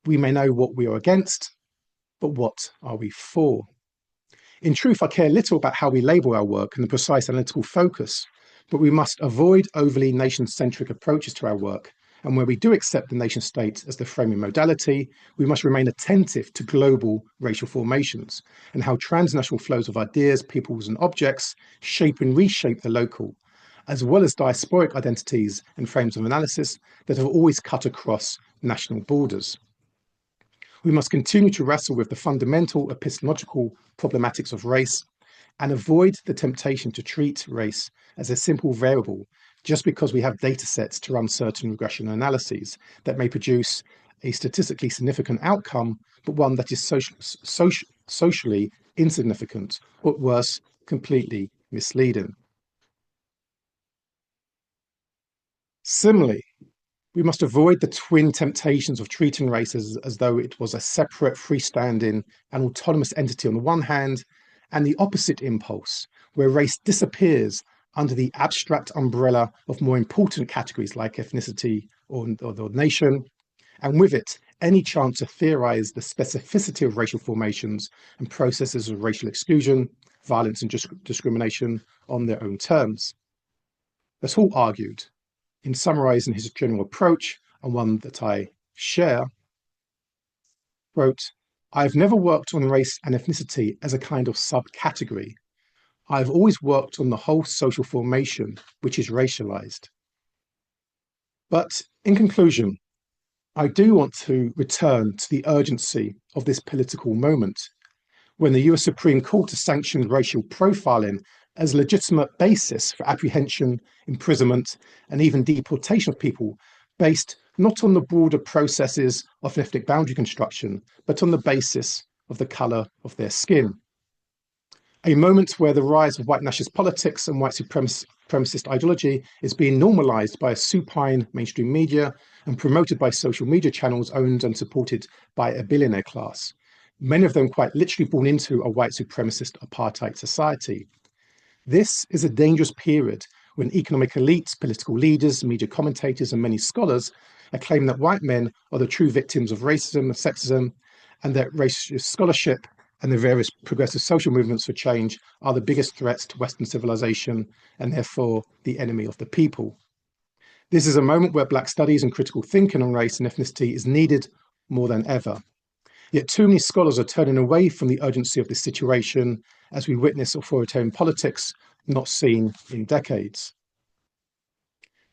We may know what we are against, but what are we for? In truth, I care little about how we label our work and the precise analytical focus, but we must avoid overly nation-centric approaches to our work. And where we do accept the nation state as the framing modality, we must remain attentive to global racial formations and how transnational flows of ideas, peoples, and objects shape and reshape the local, as well as diasporic identities and frames of analysis that have always cut across national borders. We must continue to wrestle with the fundamental epistemological problematics of race and avoid the temptation to treat race as a simple variable just because we have data sets to run certain regression analyses that may produce a statistically significant outcome, but one that is socially insignificant, or worse, completely misleading. Similarly, we must avoid the twin temptations of treating race as though it was a separate, freestanding, and autonomous entity on the one hand, and the opposite impulse, where race disappears under the abstract umbrella of more important categories like ethnicity or nation, and with it, any chance to theorize the specificity of racial formations and processes of racial exclusion, violence, and discrimination on their own terms. As Hall argued, in summarizing his general approach, and one that I share, wrote, "I've never worked on race and ethnicity as a kind of subcategory. I've always worked on the whole social formation, which is racialized." But in conclusion, I do want to return to the urgency of this political moment, when the US Supreme Court has sanctioned racial profiling as a legitimate basis for apprehension, imprisonment, and even deportation of people based not on the broader processes of ethnic boundary construction, but on the basis of the colour of their skin. A moment where the rise of white nationalist politics and white supremacist ideology is being normalised by a supine mainstream media and promoted by social media channels owned and supported by a billionaire class, many of them quite literally born into a white supremacist apartheid society. This is a dangerous period when economic elites, political leaders, media commentators, and many scholars acclaim that white men are the true victims of racism and sexism, and that racist scholarship and the various progressive social movements for change are the biggest threats to Western civilization and therefore the enemy of the people. This is a moment where Black studies and critical thinking on race and ethnicity is needed more than ever. Yet too many scholars are turning away from the urgency of this situation as we witness authoritarian politics not seen in decades.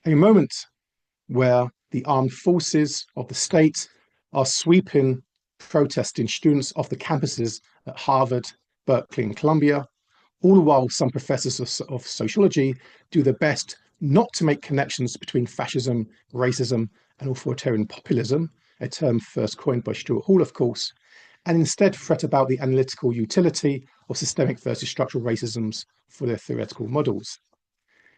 A moment where the armed forces of the state are sweeping protesting students off the campuses at Harvard, Berkeley, and Columbia, all the while some professors of sociology do their best not to make connections between fascism, racism, and authoritarian populism, a term first coined by Stuart Hall, of course, and instead fret about the analytical utility of systemic versus structural racisms for their theoretical models.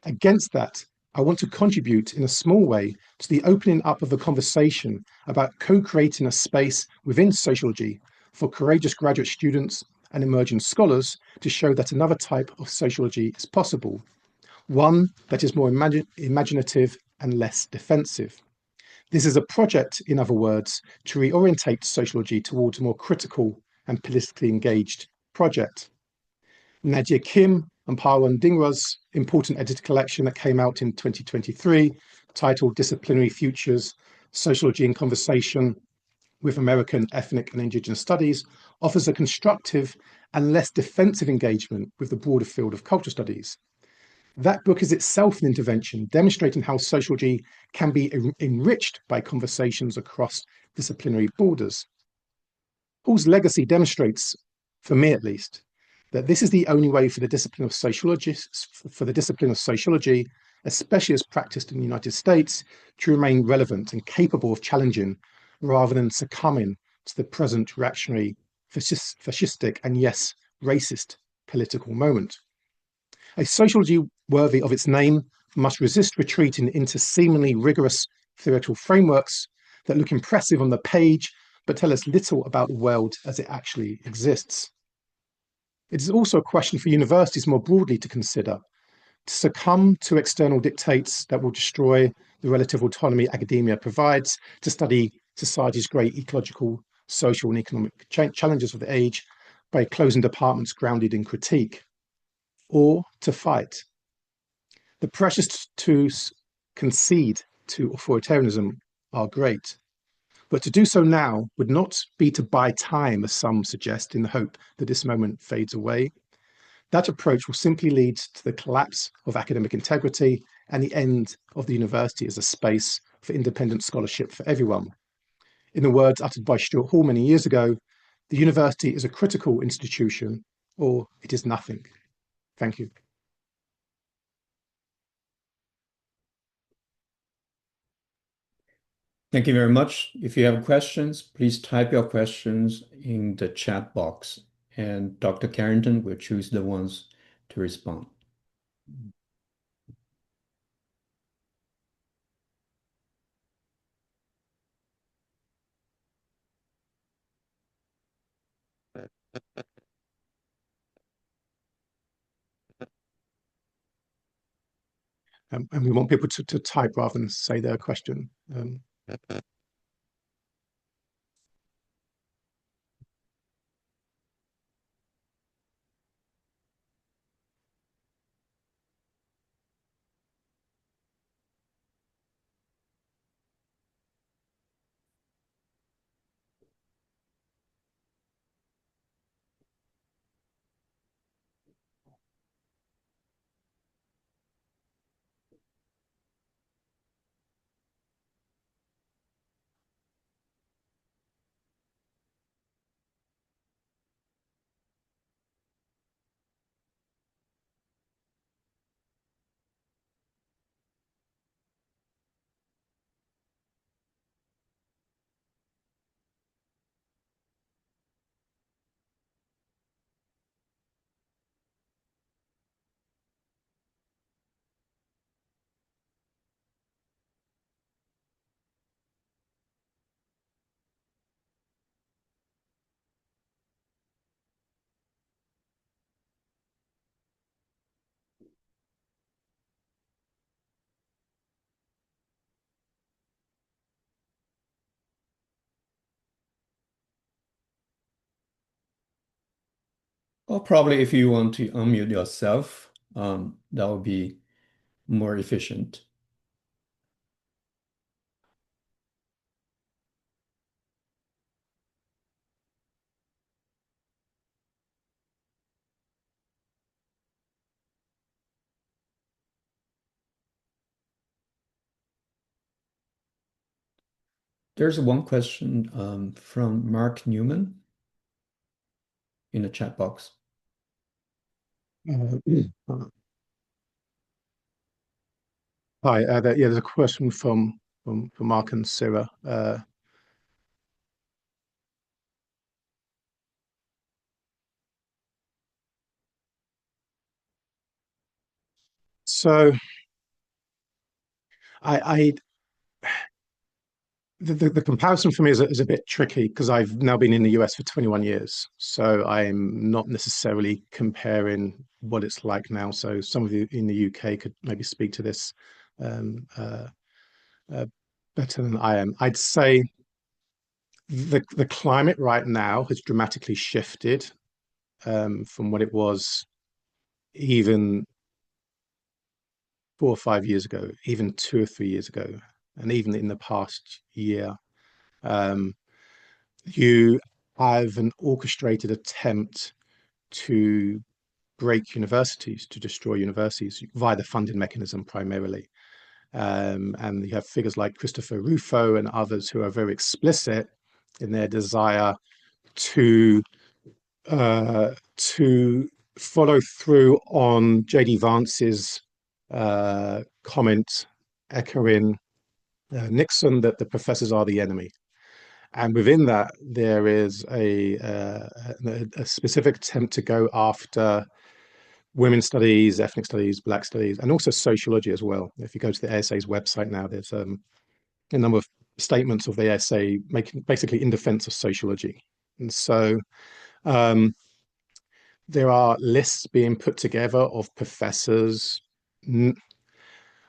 Against that, I want to contribute in a small way to the opening up of a conversation about co-creating a space within sociology for courageous graduate students and emerging scholars to show that another type of sociology is possible, one that is more imaginative and less defensive. This is a project, in other words, to reorientate sociology towards a more critical and politically engaged project. Nadia Kim and Parwan Dhingra's important edited collection that came out in 2023, titled Disciplinary Futures, Sociology in Conversation with American Ethnic and Indigenous Studies, offers a constructive and less defensive engagement with the broader field of cultural studies. That book is itself an intervention, demonstrating how sociology can be enriched by conversations across disciplinary borders. Hall's legacy demonstrates, for me at least, that this is the only way for the discipline of sociology, especially as practiced in the United States, to remain relevant and capable of challenging, rather than succumbing to the present reactionary, fascistic, and yes, racist political moment. A sociology worthy of its name must resist retreating into seemingly rigorous theoretical frameworks that look impressive on the page, but tell us little about the world as it actually exists. It is also a question for universities more broadly to consider. To succumb to external dictates that will destroy the relative autonomy academia provides to study society's great ecological, social, and economic challenges of the age by closing departments grounded in critique, or to fight. The pressures to concede to authoritarianism are great, but to do so now would not be to buy time, as some suggest, in the hope that this moment fades away. That approach will simply lead to the collapse of academic integrity and the end of the university as a space for independent scholarship for everyone. In the words uttered by Stuart Hall many years ago, the university is a critical institution, or it is nothing. Thank you. Thank you very much. If you have questions, please type your questions in the chat box, and Dr. Carrington will choose the ones to respond. And we want people to type rather than say their question. Or probably if you want to unmute yourself, that would be more efficient. There's one question from Mark Newman in the chat box. Hi, there's a question from Mark and Sarah. So I the comparison for me is a bit tricky because I've now been in the US for 21 years. So I'm not necessarily comparing what it's like now. So some of you in the UK could maybe speak to this um, uh, uh, better than I am. I'd say the climate right now has dramatically shifted from what it was even 4 or 5 years ago, even 2 or 3 years ago, and even in the past year. Um, you have an orchestrated attempt to break universities, to destroy universities via the funding mechanism primarily. And you have figures like Christopher Rufo and others who are very explicit in their desire to to follow through on J.D. Vance's comment echoing Nixon that the professors are the enemy. And within that, there is a specific attempt to go after women's studies, ethnic studies, Black studies, and also sociology as well. If you go to the ASA's website now, there's a number of statements of the ASA making basically in defense of sociology. And so um, there are lists being put together of professors.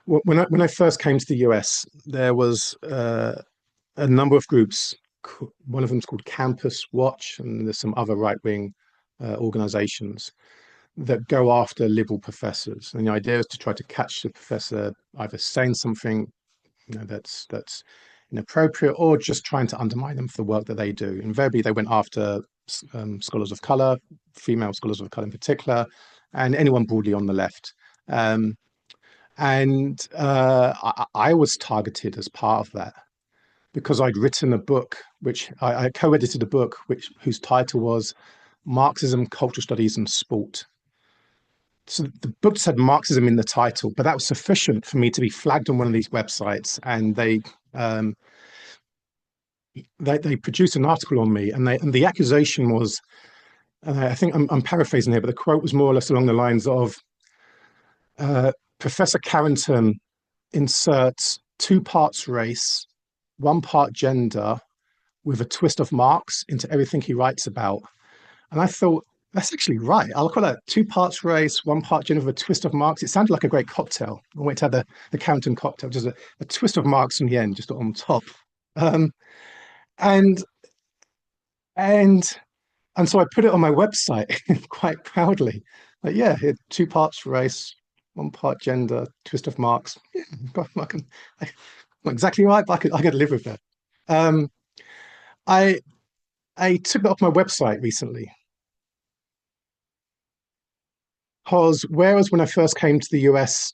When I first came to the US, there was a number of groups. One of them is called Campus Watch, and there's some other right-wing organizations that go after liberal professors. And the idea is to try to catch the professor either saying something that's inappropriate or just trying to undermine them for the work that they do. Invariably, they went after scholars of color, female scholars of color in particular, and anyone broadly on the left. Um, and I was targeted as part of that because I'd written a book, which I co-edited a book, whose title was Marxism, Cultural Studies, and Sport. So the book said Marxism in the title, but that was sufficient for me to be flagged on one of these websites, and they they produced an article on me, and the accusation was, and I think I'm paraphrasing here, but the quote was more or less along the lines of uh, Professor Carrington inserts two parts race, one part gender, with a twist of Marx into everything he writes about. And I thought, that's actually right. I'll call that two parts race, one part gender with a twist of Marx. It sounded like a great cocktail. I went to have the Carrington cocktail, just a twist of Marx in the end, just on top. Um, and and and so I put it on my website quite proudly. Like, yeah, here, two parts race, one part gender, twist of Marx. Yeah, I'm not exactly right, but I could live with that. Um, I I took that off my website recently because whereas when I first came to the US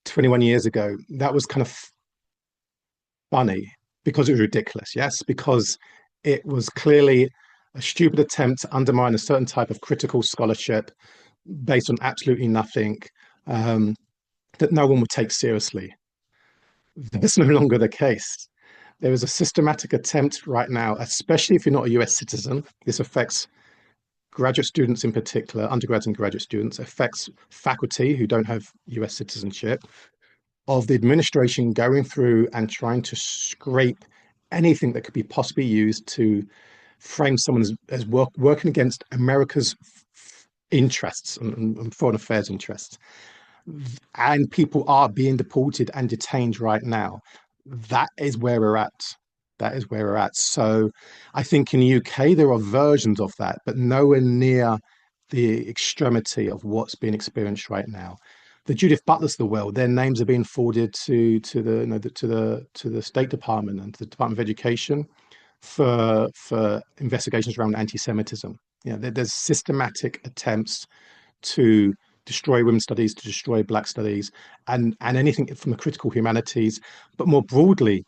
21 years ago, that was kind of funny because it was ridiculous, yes, because it was clearly a stupid attempt to undermine a certain type of critical scholarship based on absolutely nothing um, that no one would take seriously. That's no longer the case. There is a systematic attempt right now, especially if you're not a US citizen. This affects graduate students in particular, undergrads and graduate students, affects faculty who don't have US citizenship, of the administration going through and trying to scrape anything that could be possibly used to frame someone as working against America's interests and foreign affairs interests. And people are being deported and detained right now. That is where we're at. That is where we're at. So I think in the UK, there are versions of that, but nowhere near the extremity of what's being experienced right now. The Judith Butlers of the world, their names are being forwarded to the, you know, to the State Department and to the Department of Education for investigations around anti-Semitism. There's systematic attempts to destroy women's studies, to destroy Black studies, and anything from the critical humanities, but more broadly,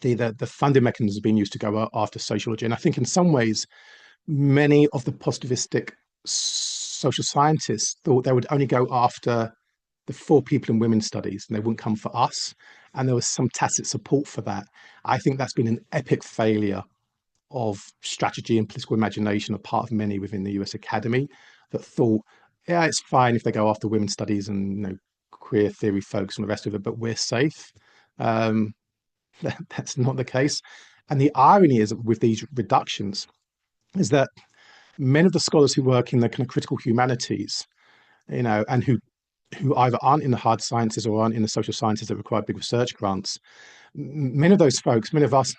the funding mechanisms being used to go after sociology. And I think in some ways, many of the positivistic social scientists thought they would only go after the four people in women's studies and they wouldn't come for us. And there was some tacit support for that. I think that's been an epic failure of strategy and political imagination on part of many within the US Academy that thought, yeah, it's fine if they go after women's studies and queer theory folks and the rest of it, but we're safe. Um, that's not the case. And the irony is with these reductions is that many of the scholars who work in the kind of critical humanities, and who either aren't in the hard sciences or aren't in the social sciences that require big research grants, many of those folks, many of us,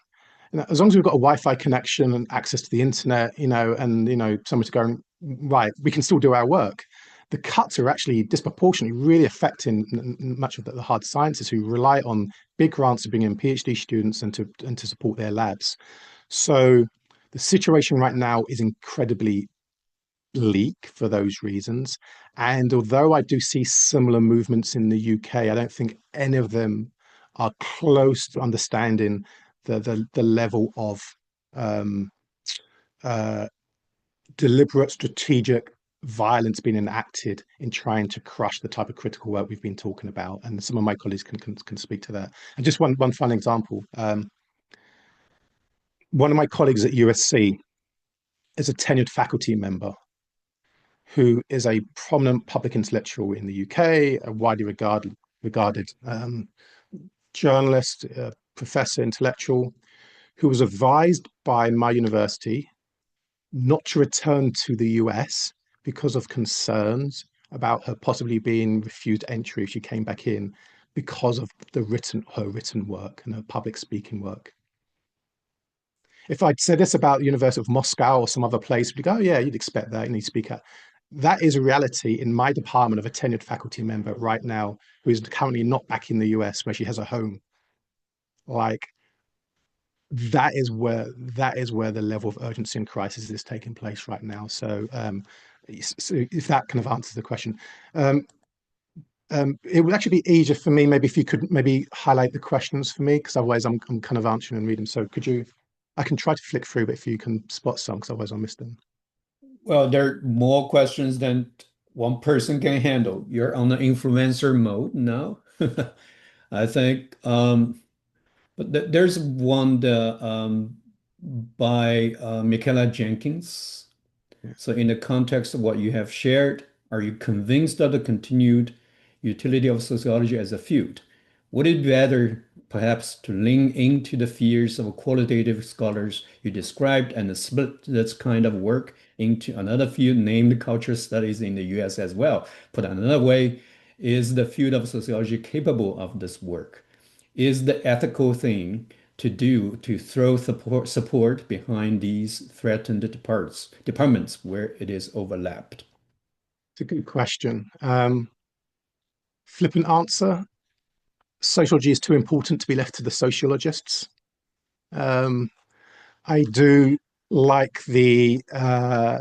as long as we've got a Wi-Fi connection and access to the internet, and somewhere to go and right, we can still do our work. The cuts are actually disproportionately really affecting much of the hard sciences who rely on big grants to bring in PhD students and to support their labs. So the situation right now is incredibly bleak for those reasons. And although I do see similar movements in the UK, I don't think any of them are close to understanding the level of um, uh, deliberate, strategic violence being enacted in trying to crush the type of critical work we've been talking about. And some of my colleagues can speak to that. And just one fun example. One of my colleagues at USC is a tenured faculty member who is a prominent public intellectual in the UK, a widely regarded journalist, professor, intellectual, who was advised by my university not to return to the US because of concerns about her possibly being refused entry if she came back in because of her written work and her public speaking work. If I'd said this about the University of Moscow or some other place, we'd go, oh, yeah, you'd expect that, you speak out. That is a reality in my department of a tenured faculty member right now who is currently not back in the US where she has a home. Like that is where the level of urgency and crisis is taking place right now. So, so if that kind of answers the question, um, it would actually be easier for me maybe if you could maybe highlight the questions for me, because otherwise I'm kind of answering and reading. So could you? I can try to flick through, but if you can spot some, because otherwise I'll miss them. Well, there are more questions than one person can handle. You're on the influencer mode now. I think But there's one by Michaela Jenkins. So in the context of what you have shared, are you convinced of the continued utility of sociology as a field? Would it be better perhaps to lean into the fears of qualitative scholars you described and split this kind of work into another field named cultural studies in the US as well? Put another way, is the field of sociology capable of this work? Is the ethical thing to do to throw support behind these threatened departments where it is overlapped? It's a good question. Flippant answer: sociology is too important to be left to the sociologists. Um, I do like I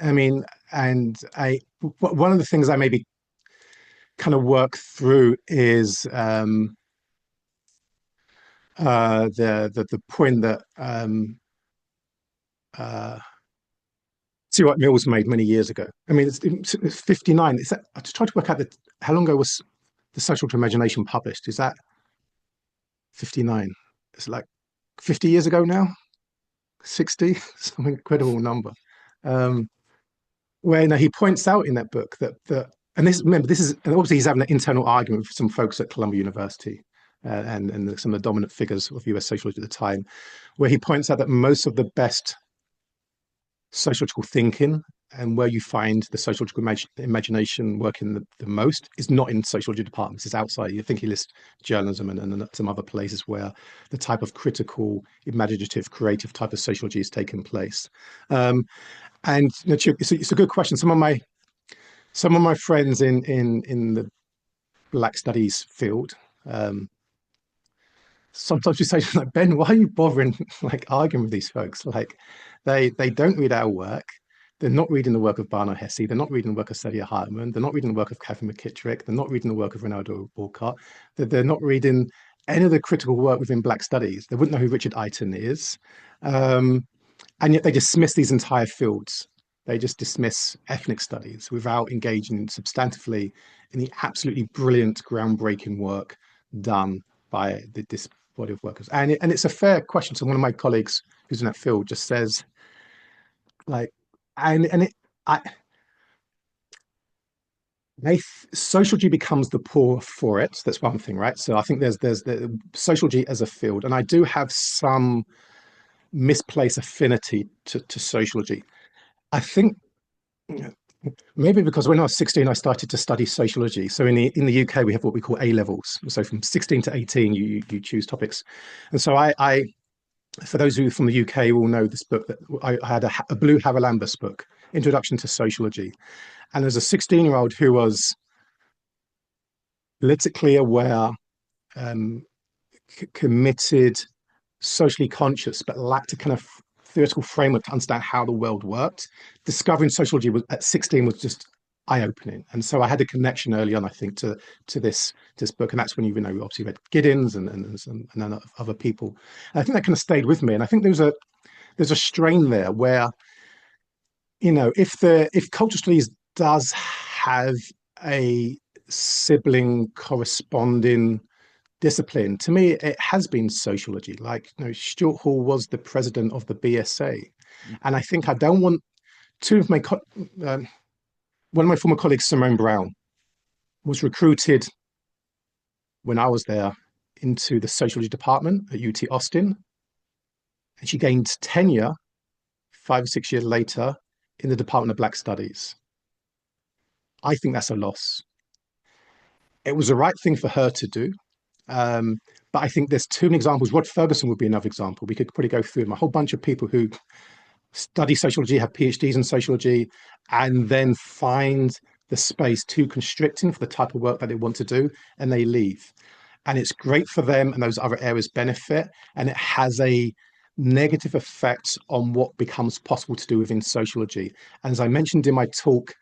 mean, and one of the things I maybe kind of work through is the point that uh, Stuart Mills made many years ago. I mean, it's 59. I just tried to work out how long ago was the Social Imagination published? Is that 59? It's like 50 years ago now, 60, some incredible number. Um, where he points out in that book that and this, remember, this is, and obviously he's having an internal argument with some folks at Columbia University and some of the dominant figures of US sociology at the time, where he points out that most of the best sociological thinking and where you find the sociological imagination working the most is not in sociology departments, it's outside. You think he lists journalism and some other places where the type of critical, imaginative, creative type of sociology is taking place. And it's a good question. Some of my friends in the Black Studies field, um, sometimes we say like, Ben, why are you bothering like arguing with these folks? Like they don't read our work. They're not reading the work of Barnard Hesse. They're not reading the work of Celia Hartman. They're not reading the work of Catherine McKittrick. They're not reading the work of Ronaldo Walcott. They're not reading any of the critical work within Black Studies. They wouldn't know who Richard Eiton is. And yet they dismiss these entire fields. They just dismiss ethnic studies without engaging substantively in the absolutely brilliant, groundbreaking work done by this body of workers. And it's a fair question. So one of my colleagues who's in that field just says, like, and it, I, sociology becomes the poor for it. That's one thing, right? So I think there's the sociology as a field, and I do have some misplaced affinity to sociology. I think maybe because when I was 16, I started to study sociology. So in the UK, we have what we call A levels. So from 16 to 18, you choose topics. And so I for those of you from the UK will know this book that I had a blue Haralambous book, Introduction to Sociology. And there's a 16-year-old who was politically aware, um, committed, socially conscious, but lacked a kind of theoretical framework to understand how the world worked. Discovering sociology at 16 was just eye-opening, and so I had a connection early on, I think, to this book, and that's when you obviously read Giddens and then other people. And I think that kind of stayed with me, and I think there's a strain there where if cultural studies does have a sibling corresponding discipline, to me it has been sociology. Like, Stuart Hall was the president of the BSA, and I think I don't want two of my one of my former colleagues, Simone Brown, was recruited when I was there into the sociology department at UT Austin, and she gained tenure 5 or 6 years later in the Department of Black Studies. I think that's a loss. It was the right thing for her to do. But I think there's too many examples. Rod Ferguson would be another example. We could probably go through them. A whole bunch of people who study sociology, have PhDs in sociology, and then find the space too constricting for the type of work that they want to do, and they leave. And it's great for them, and those other areas benefit, and it has a negative effect on what becomes possible to do within sociology. And as I mentioned in my talk,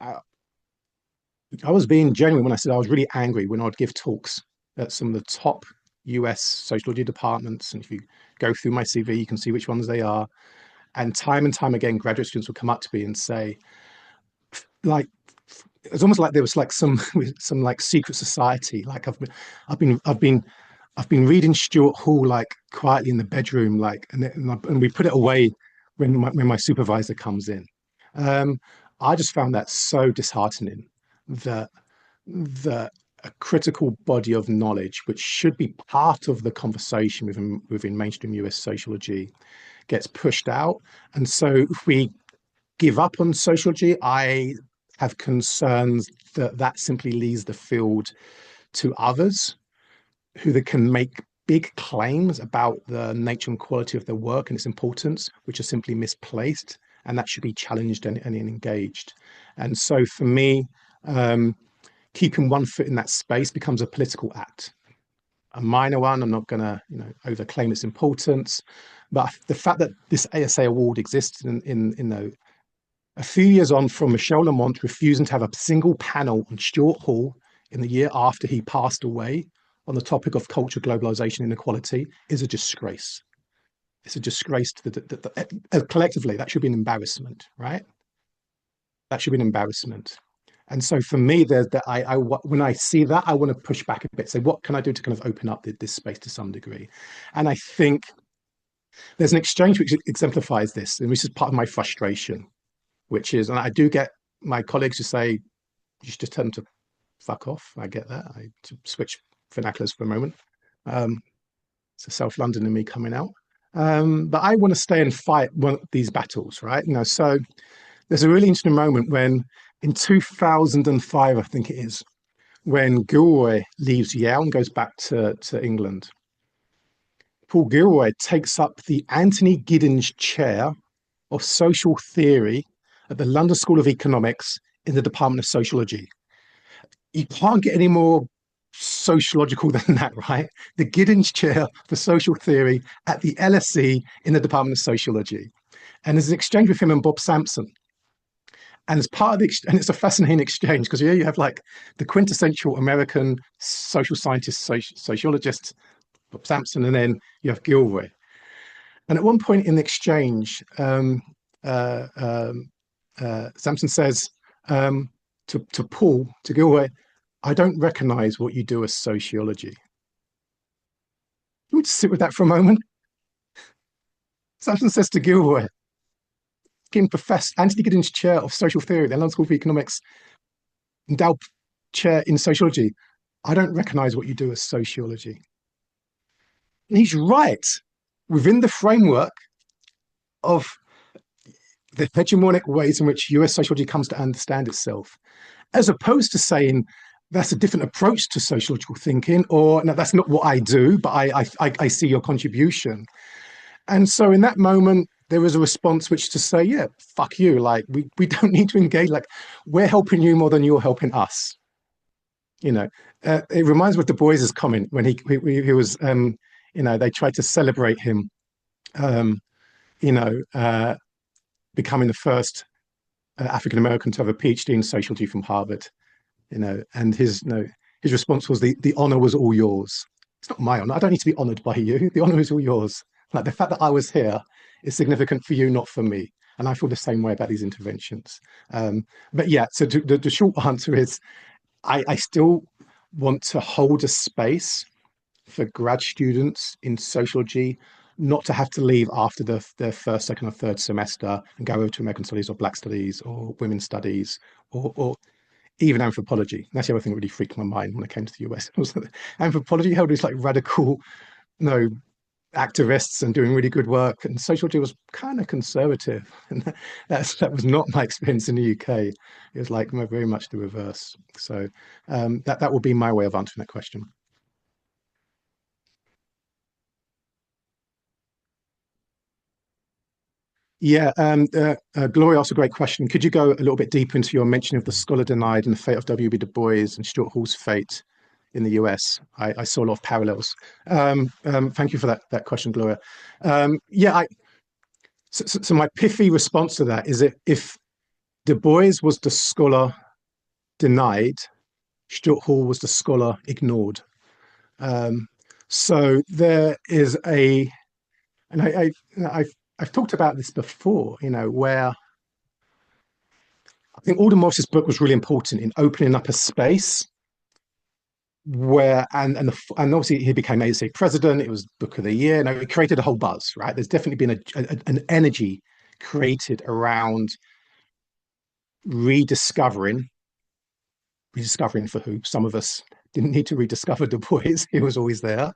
I was being genuine when I said I was really angry when I'd give talks at some of the top US sociology departments. And if you go through my CV, you can see which ones they are. And time again, graduate students would come up to me and say, like, it's almost like there was like some like secret society. Like I've been I've been I've been reading Stuart Hall like quietly in the bedroom, like, and we put it away when my supervisor comes in. Um, I just found that so disheartening that that a critical body of knowledge, which should be part of the conversation within mainstream US sociology, gets pushed out. And so if we give up on sociology, I have concerns that that simply leaves the field to others who they can make big claims about the nature and quality of their work and its importance, which are simply misplaced, and that should be challenged and engaged. And so for me, keeping one foot in that space becomes a political act. A minor one. I'm not going to, overclaim its importance, but the fact that this ASA award exists in a few years on from Michel Lamont refusing to have a single panel on Stuart Hall in the year after he passed away on the topic of culture, globalization, and inequality is a disgrace. It's a disgrace to collectively. That should be an embarrassment, right? That should be an embarrassment. And so for me, there's that when I see that, I want to push back a bit. Say, what can I do to kind of open up this space to some degree? And I think there's an exchange which exemplifies this, and this is part of my frustration, which is, and I do get my colleagues to say, you should just tell them to fuck off. I get that. I to switch vernaculars for a moment. It's a South London in me coming out. But I want to stay and fight these battles, right? So there's a really interesting moment when in 2005, I think it is, when Gilroy leaves Yale and goes back to England. Paul Gilroy takes up the Anthony Giddens Chair of Social Theory at the London School of Economics in the Department of Sociology. You can't get any more sociological than that, right? The Giddens Chair for Social Theory at the LSE in the Department of Sociology. And there's an exchange with him and Bob Sampson. And as part of and it's a fascinating exchange because here you have like the quintessential American social scientist, sociologist, Bob Sampson, and then you have Gilroy. And at one point in the exchange, Sampson says to Paul, to Gilroy, I don't recognize what you do as sociology. Can we just sit with that for a moment? Sampson says to Gilroy, Anthony Giddens Chair of Social Theory at the London School of Economics, endowed chair in sociology. I don't recognize what you do as sociology. And he's right within the framework of the hegemonic ways in which US sociology comes to understand itself, as opposed to saying that's a different approach to sociological thinking, or no, that's not what I do, but I see your contribution. And so in that moment, there was a response which to say, yeah, fuck you. Like, we don't need to engage. Like, we're helping you more than you're helping us. It reminds me of Du Bois's comment when he was, they tried to celebrate him, becoming the first African American to have a PhD in sociology from Harvard. And his response was the honor was all yours. It's not my honor. I don't need to be honored by you. The honor is all yours. Like the fact that I was here is significant for you, not for me. And I feel the same way about these interventions. But yeah, so the short answer is I still want to hold a space for grad students in sociology not to have to leave after their first, second, or third semester and go over to American studies or Black studies or women's studies or even anthropology. That's the other thing that really freaked my mind when I came to the US. Was that anthropology held these like radical, activists and doing really good work, and sociology was kind of conservative. And that was not my experience in the UK. It was like very much the reverse. So that would be my way of answering that question. Yeah, Gloria asked a great question. Could you go a little bit deeper into your mention of the scholar denied and the fate of W.B. Du Bois and Stuart Hall's fate in the US? I saw a lot of parallels. Thank you for that question, Gloria. So my pithy response to that is that if Du Bois was the scholar denied, Stuart Hall was the scholar ignored. So there is and I've talked about this before, where think Alden Morris's book was really important in opening up a space where and obviously he became ASA president. It was book of the year. No, it created a whole buzz, right? There's definitely been an energy created around rediscovering for who. Some of us didn't need to rediscover Du Bois. He was always there.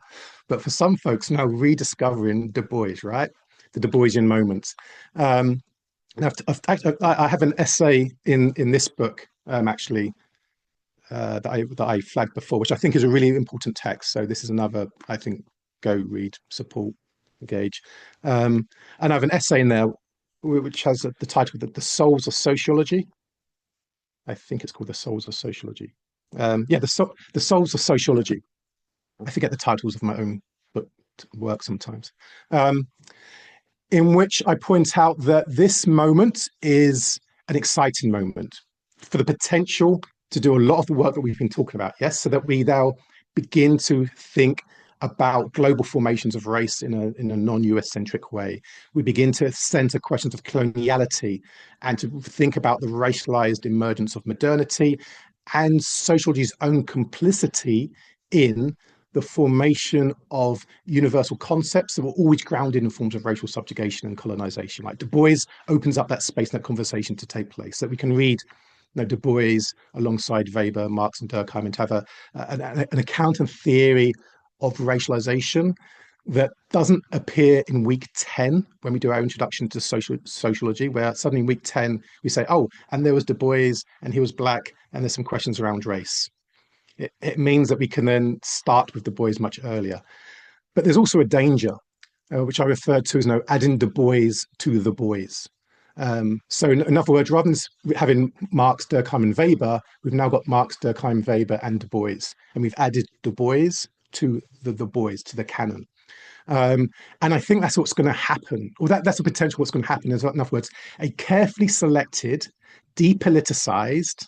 But for some folks now, rediscovering Du Bois, right? The Du Boisian moment. And I have an essay in this book, actually, that I flagged before, which I think is a really important text. So this is another, I think, go read, support, engage. And I have an essay in there which has the title "The Souls of Sociology." I think it's called "The Souls of Sociology." Yeah, the Souls of Sociology. I forget the titles of my own book work sometimes. In which I point out that this moment is an exciting moment for the potential to do a lot of the work that we've been talking about, yes, so that we now begin to think about global formations of race in a non-US centric way. We begin to center questions of coloniality and to think about the racialized emergence of modernity and sociology's own complicity in the formation of universal concepts that were always grounded in forms of racial subjugation and colonization. Like Du Bois opens up that space, that conversation to take place, that we can read Du Bois alongside Weber, Marx, and Durkheim, and to have an account and theory of racialization that doesn't appear in week 10 when we do our introduction to sociology, where suddenly in week 10 we say, oh, and there was Du Bois and he was black and there's some questions around race. It means that we can then start with Du Bois much earlier. But there's also a danger, which I referred to as adding Du Bois to the boys. So in other words, rather than having Marx, Durkheim, and Weber, we've now got Marx, Durkheim, Weber, and Du Bois. And we've added Du Bois to the boys, to the canon. And I think that's what's going to happen, or that's a potential what's going to happen. In other words, a carefully selected, depoliticized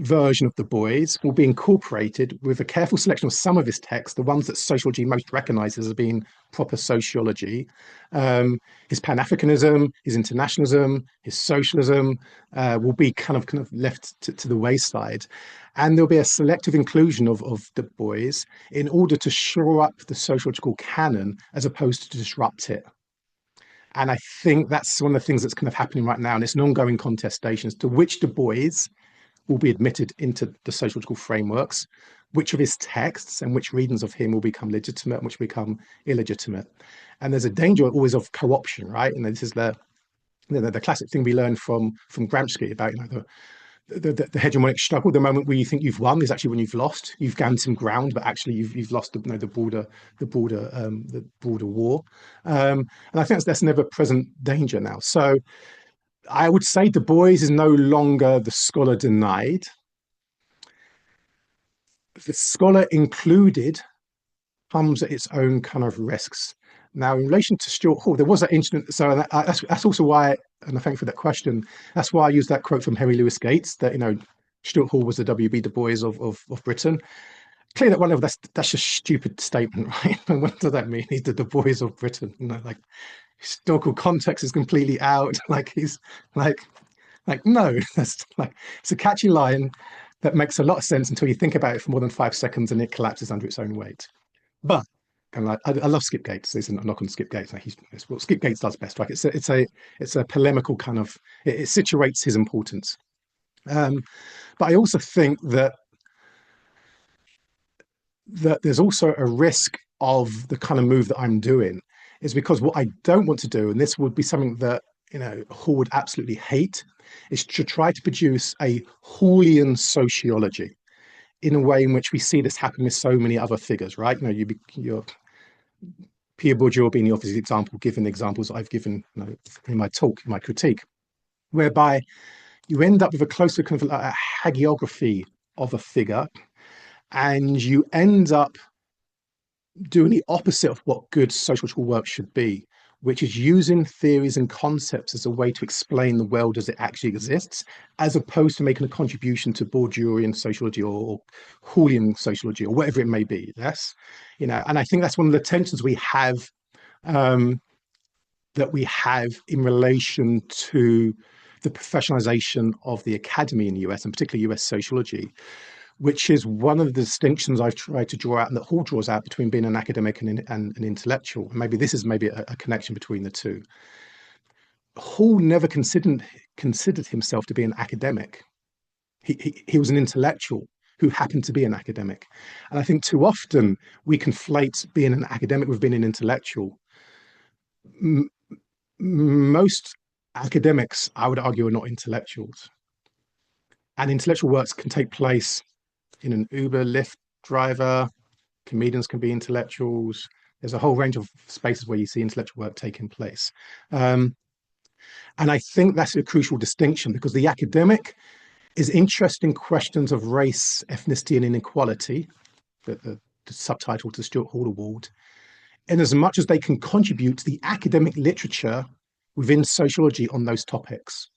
version of Du Bois will be incorporated with a careful selection of some of his texts, the ones that sociology most recognizes as being proper sociology. His Pan-Africanism, his internationalism, his socialism will be kind of left to the wayside. And there'll be a selective inclusion of Du Bois in order to shore up the sociological canon as opposed to disrupt it. And I think that's one of the things that's kind of happening right now. And it's an ongoing contestation as to which Du Bois will be admitted into the sociological frameworks, which of his texts and which readings of him will become legitimate and which become illegitimate. And there's a danger always of co-option, right? And this is the classic thing we learned from Gramsci about the hegemonic struggle. The moment where you think you've won is actually when you've lost. You've gained some ground, but actually you've lost the broader war. And I think that's an ever-present danger now. So I would say Du Bois is no longer the scholar denied. The scholar included comes at its own kind of risks. Now, in relation to Stuart Hall, there was that incident. So that's also why, and I thank you for that question. That's why I used that quote from Henry Louis Gates that Stuart Hall was the W.B. Du Bois of Britain. Clearly, at one level, that's just a stupid statement, right? And what does that mean? He's the Du Bois of Britain. Like historical context is completely out. Like he's like no, that's like it's a catchy line that makes a lot of sense until you think about it for more than 5 seconds and it collapses under its own weight. But I love Skip Gates. There's a knock on Skip Gates. It's what Skip Gates does best. Like it's a polemical kind of it situates his importance. But I also think that there's also a risk of the kind of move that I'm doing is because what I don't want to do, and this would be something that Hall would absolutely hate, is to try to produce a Hallian sociology in a way in which we see this happen with so many other figures, right? You're Pierre Bourdieu being the obvious example, given the examples I've given in my talk, in my critique, whereby you end up with a closer kind of a hagiography of a figure, and you end up doing the opposite of what good sociological work should be, which is using theories and concepts as a way to explain the world as it actually exists, as opposed to making a contribution to Bourdieuian sociology or Hallian sociology or whatever it may be. Yes, and I think that's one of the tensions we have, in relation to the professionalization of the academy in the US, and particularly US sociology, which is one of the distinctions I've tried to draw out and that Hall draws out between being an academic and an intellectual. Maybe this is maybe a connection between the two. Hall never considered himself to be an academic. He was an intellectual who happened to be an academic. And I think too often we conflate being an academic with being an intellectual. Most academics, I would argue, are not intellectuals. And intellectual works can take place in an Uber, Lyft driver. Comedians can be intellectuals. There's a whole range of spaces where you see intellectual work taking place. And I think that's a crucial distinction, because the academic is interested in questions of race, ethnicity, and inequality, the subtitle to the Stuart Hall Award, in as much as they can contribute to the academic literature within sociology on those topics,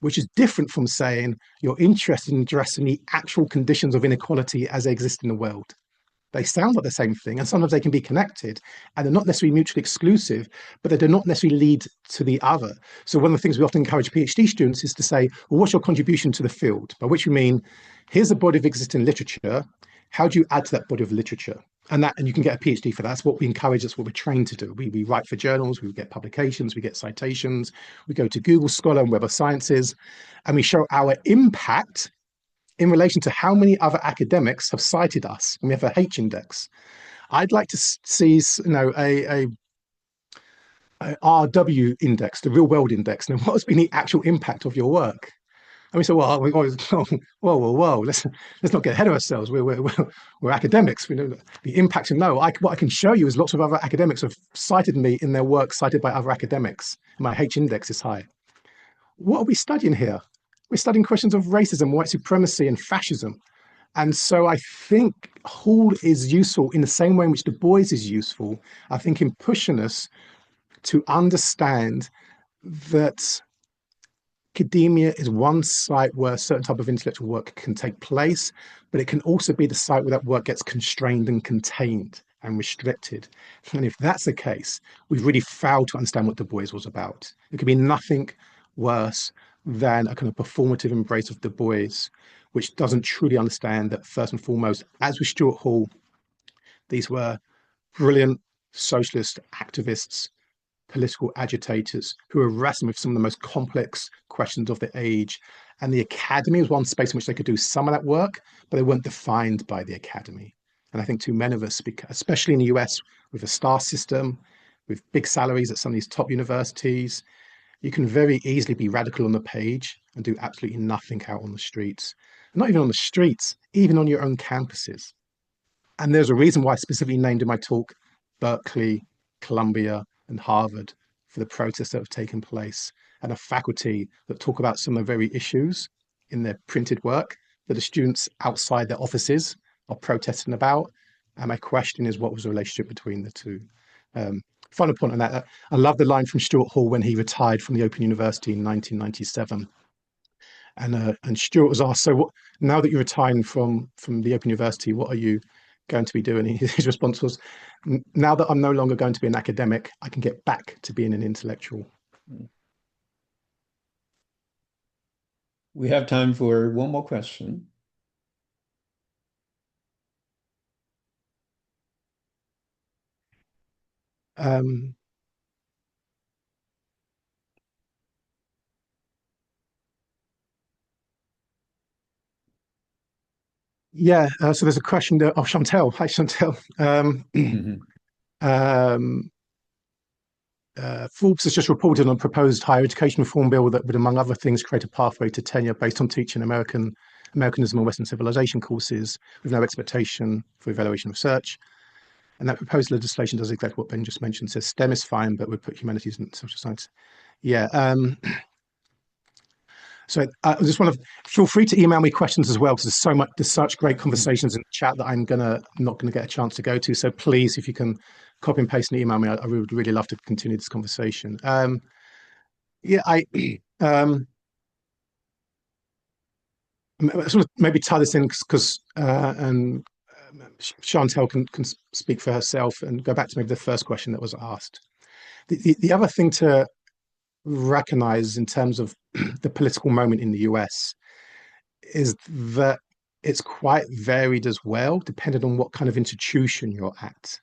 which is different from saying you're interested in addressing the actual conditions of inequality as they exist in the world. They sound like the same thing, and sometimes they can be connected, and they're not necessarily mutually exclusive, but they do not necessarily lead to the other. So one of the things we often encourage PhD students is to say, well, what's your contribution to the field? By which we mean, here's a body of existing literature. How do you add to that body of literature? And you can get a PhD for that. That's what we encourage. That's what we're trained to do. We write for journals, we get publications, we get citations, we go to Google Scholar and Web of Sciences, and we show our impact in relation to how many other academics have cited us. And we have a H index. I'd like to see, a RW index, the real world index. Now, what has been the actual impact of your work? And we say, well, whoa, let's not get ahead of ourselves. We're academics. We know the impact. And no, what I can show you is lots of other academics have cited me in their work cited by other academics. My H index is high. What are we studying here? We're studying questions of racism, white supremacy, and fascism. And so I think Hall is useful in the same way in which Du Bois is useful, I think, in pushing us to understand that academia is one site where a certain type of intellectual work can take place, but it can also be the site where that work gets constrained and contained and restricted. And if that's the case, we've really failed to understand what Du Bois was about. It could be nothing worse than a kind of performative embrace of Du Bois, which doesn't truly understand that, first and foremost, as with Stuart Hall, these were brilliant socialist activists, political agitators who were wrestling with some of the most complex questions of the age. And the academy was one space in which they could do some of that work, but they weren't defined by the academy. And I think too many of us, especially in the US, with a star system, with big salaries at some of these top universities, you can very easily be radical on the page and do absolutely nothing out on the streets. And not even on the streets, even on your own campuses. And there's a reason why I specifically named in my talk Berkeley, Columbia, and Harvard for the protests that have taken place, and a faculty that talk about some of the very issues in their printed work that the students outside their offices are protesting about. And my question is, what was the relationship between the two? Final point on that, I love the line from Stuart Hall when he retired from the Open University in 1997. And Stuart was asked, so now that you're retiring from the Open University, what are you going to be doing? His response was, now that I'm no longer going to be an academic, I can get back to being an intellectual. We have time for one more question. So there's a question there. Oh, Chantel. Hi, Chantel. Forbes has just reported on a proposed higher education reform bill that would, among other things, create a pathway to tenure based on teaching Americanism and Western civilization courses with no expectation for evaluation research. And that proposed legislation does exactly what Ben just mentioned, says STEM is fine, but would put humanities and social science. So I just want to feel free to email me questions as well, because there's such great conversations in the chat that I'm not gonna get a chance to go to. So please, if you can copy and paste and email me, I would really love to continue this conversation. I sort of maybe tie this in because Chantel can speak for herself and go back to maybe the first question that was asked. The other thing to recognize in terms of the political moment in the US is that it's quite varied as well, depending on what kind of institution you're at.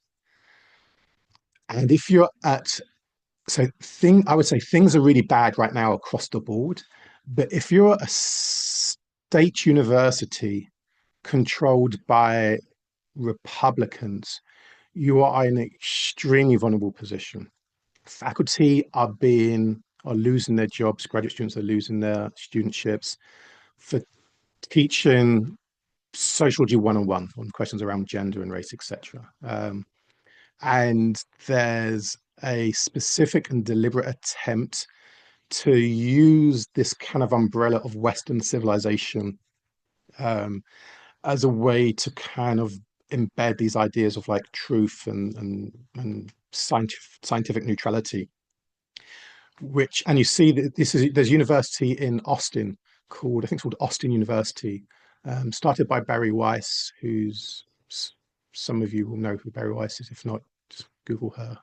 And if you're at, I would say things are really bad right now across the board. But if you're a state university controlled by Republicans, you are in an extremely vulnerable position. Faculty are losing their jobs, graduate students are losing their studentships for teaching sociology 101 on questions around gender and race, etc. And there's a specific and deliberate attempt to use this kind of umbrella of Western civilization as a way to kind of embed these ideas of like truth and scientific neutrality. And you see that there's a university in Austin called, I think it's called Austin University, started by Barry Weiss, some of you will know who Barry Weiss is. If not, just Google her.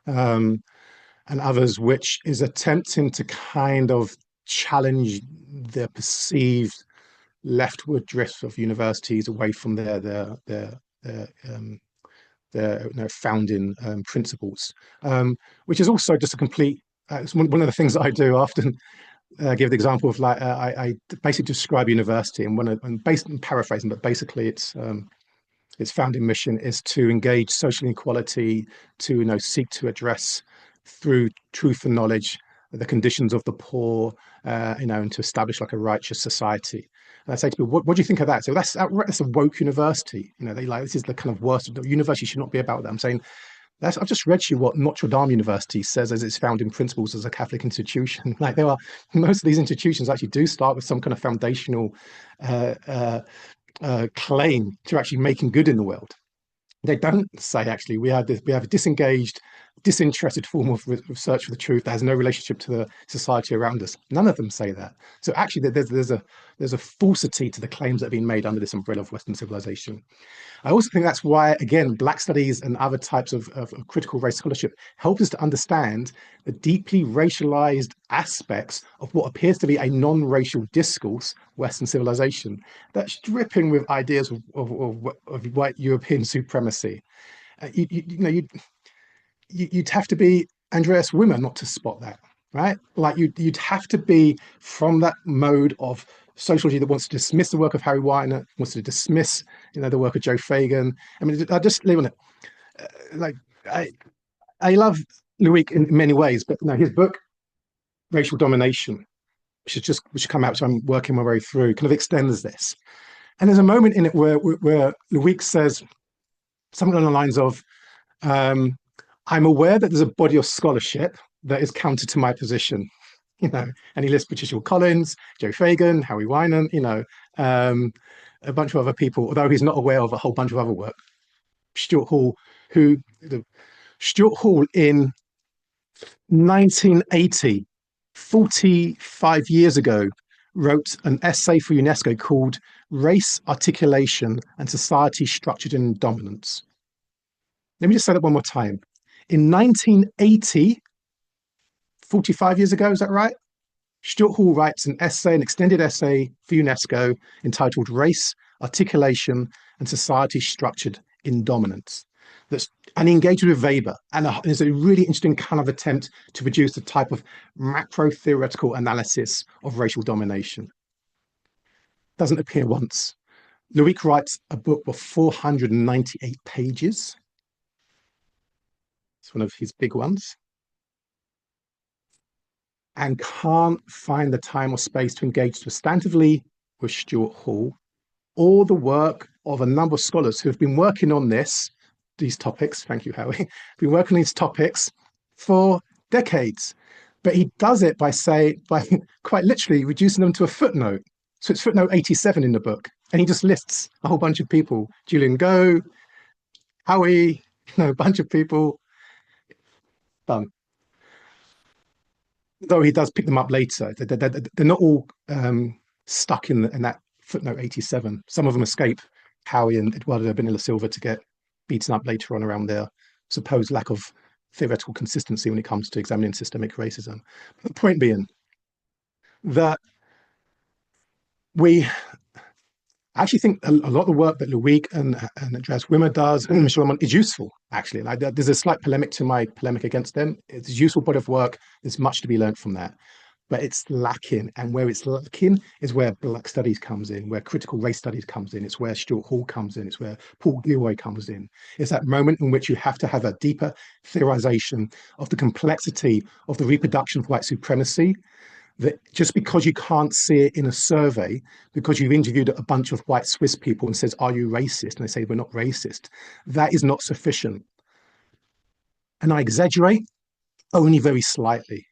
And others, which is attempting to kind of challenge the perceived leftward drift of universities away from their founding principles, which is also just a complete. It's one of the things that I do often. Give the example of like I basically describe university and based on paraphrasing, but basically its founding mission is to engage social inequality, to seek to address through truth and knowledge the conditions of the poor, and to establish like a righteous society. And I say to people, what do you think of that? So that's a woke university. They like, this is the kind of worst. The university should not be about that. I'm saying I've just read to you what Notre Dame University says as its founding principles as a Catholic institution. Like most of these institutions actually do start with some kind of foundational claim to actually making good in the world. They don't say actually we have a disengaged, disinterested form of research for the truth that has no relationship to the society around us. None of them say that. So actually, there's a falsity to the claims that have been made under this umbrella of Western civilization. I also think that's why, again, Black studies and other types of critical race scholarship help us to understand the deeply racialized aspects of what appears to be a non-racial discourse, Western civilization, that's dripping with ideas of white European supremacy. You'd have to be Andreas Wimmer not to spot that, right? Like you'd have to be from that mode of sociology that wants to dismiss the work of Harry Weiner, wants to dismiss, the work of Joe Fagan. I mean, I just leave on it. Like I love Luik in many ways, but his book, Racial Domination, which has come out, so I'm working my way through, kind of extends this. And there's a moment in it where Luik says something along the lines of, I'm aware that there's a body of scholarship that is counter to my position, and he lists Patricia Collins, Joe Fagan, Harry Weiner, a bunch of other people, although he's not aware of a whole bunch of other work. Stuart Hall in 1980, 45 years ago, wrote an essay for UNESCO called Race, Articulation, and Society Structured in Dominance. Let me just say that one more time. In 1980, 45 years ago, is that right? Stuart Hall writes an extended essay for UNESCO entitled Race, Articulation, and Society Structured in Dominance. And he engaged with Weber, and it's a really interesting kind of attempt to produce a type of macro-theoretical analysis of racial domination. Doesn't appear once. Luik writes a book of 498 pages. It's one of his big ones. And can't find the time or space to engage substantively with Stuart Hall or the work of a number of scholars who have been working on these topics. Thank you, Howie. Been working on these topics for decades. But he does it by quite literally reducing them to a footnote. So it's footnote 87 in the book. And he just lists a whole bunch of people. Julian Go, Howie, a bunch of people. Done. Though he does pick them up later. They're not all stuck in that footnote 87. Some of them escape Howie and Eduardo Benilla Silva to get beaten up later on around their supposed lack of theoretical consistency when it comes to examining systemic racism. The point being that we I actually think a lot of the work that Luik and Andreas Wimmer does and Michel Lemon is useful, actually. Like, there's a slight polemic against them. It's a useful body of work. There's much to be learned from that. But it's lacking. And where it's lacking is where Black studies comes in, where critical race studies comes in. It's where Stuart Hall comes in. It's where Paul Gilroy comes in. It's that moment in which you have to have a deeper theorization of the complexity of the reproduction of white supremacy, that just because you can't see it in a survey, because you've interviewed a bunch of white Swiss people and says, are you racist? And they say, we're not racist. That is not sufficient. And I exaggerate only very slightly.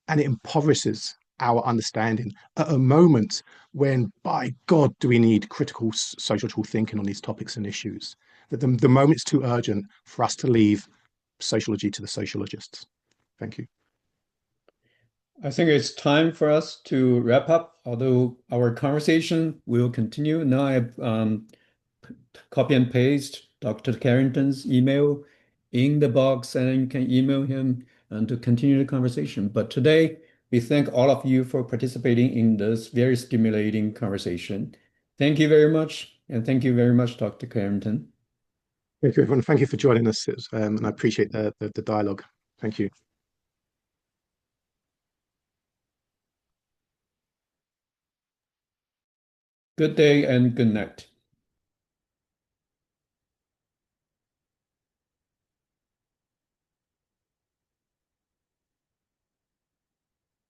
And it impoverishes our understanding at a moment when, by God, do we need critical sociological thinking on these topics and issues. That the moment's too urgent for us to leave sociology to the sociologists. Thank you. I think it's time for us to wrap up, although our conversation will continue. Now I've copy and paste Dr. Carrington's email in the box, and you can email him and to continue the conversation. But today, we thank all of you for participating in this very stimulating conversation. Thank you very much, and thank you very much, Dr. Carrington. Thank you, everyone. Thank you for joining us, and I appreciate the dialogue. Thank you. Good day and good night.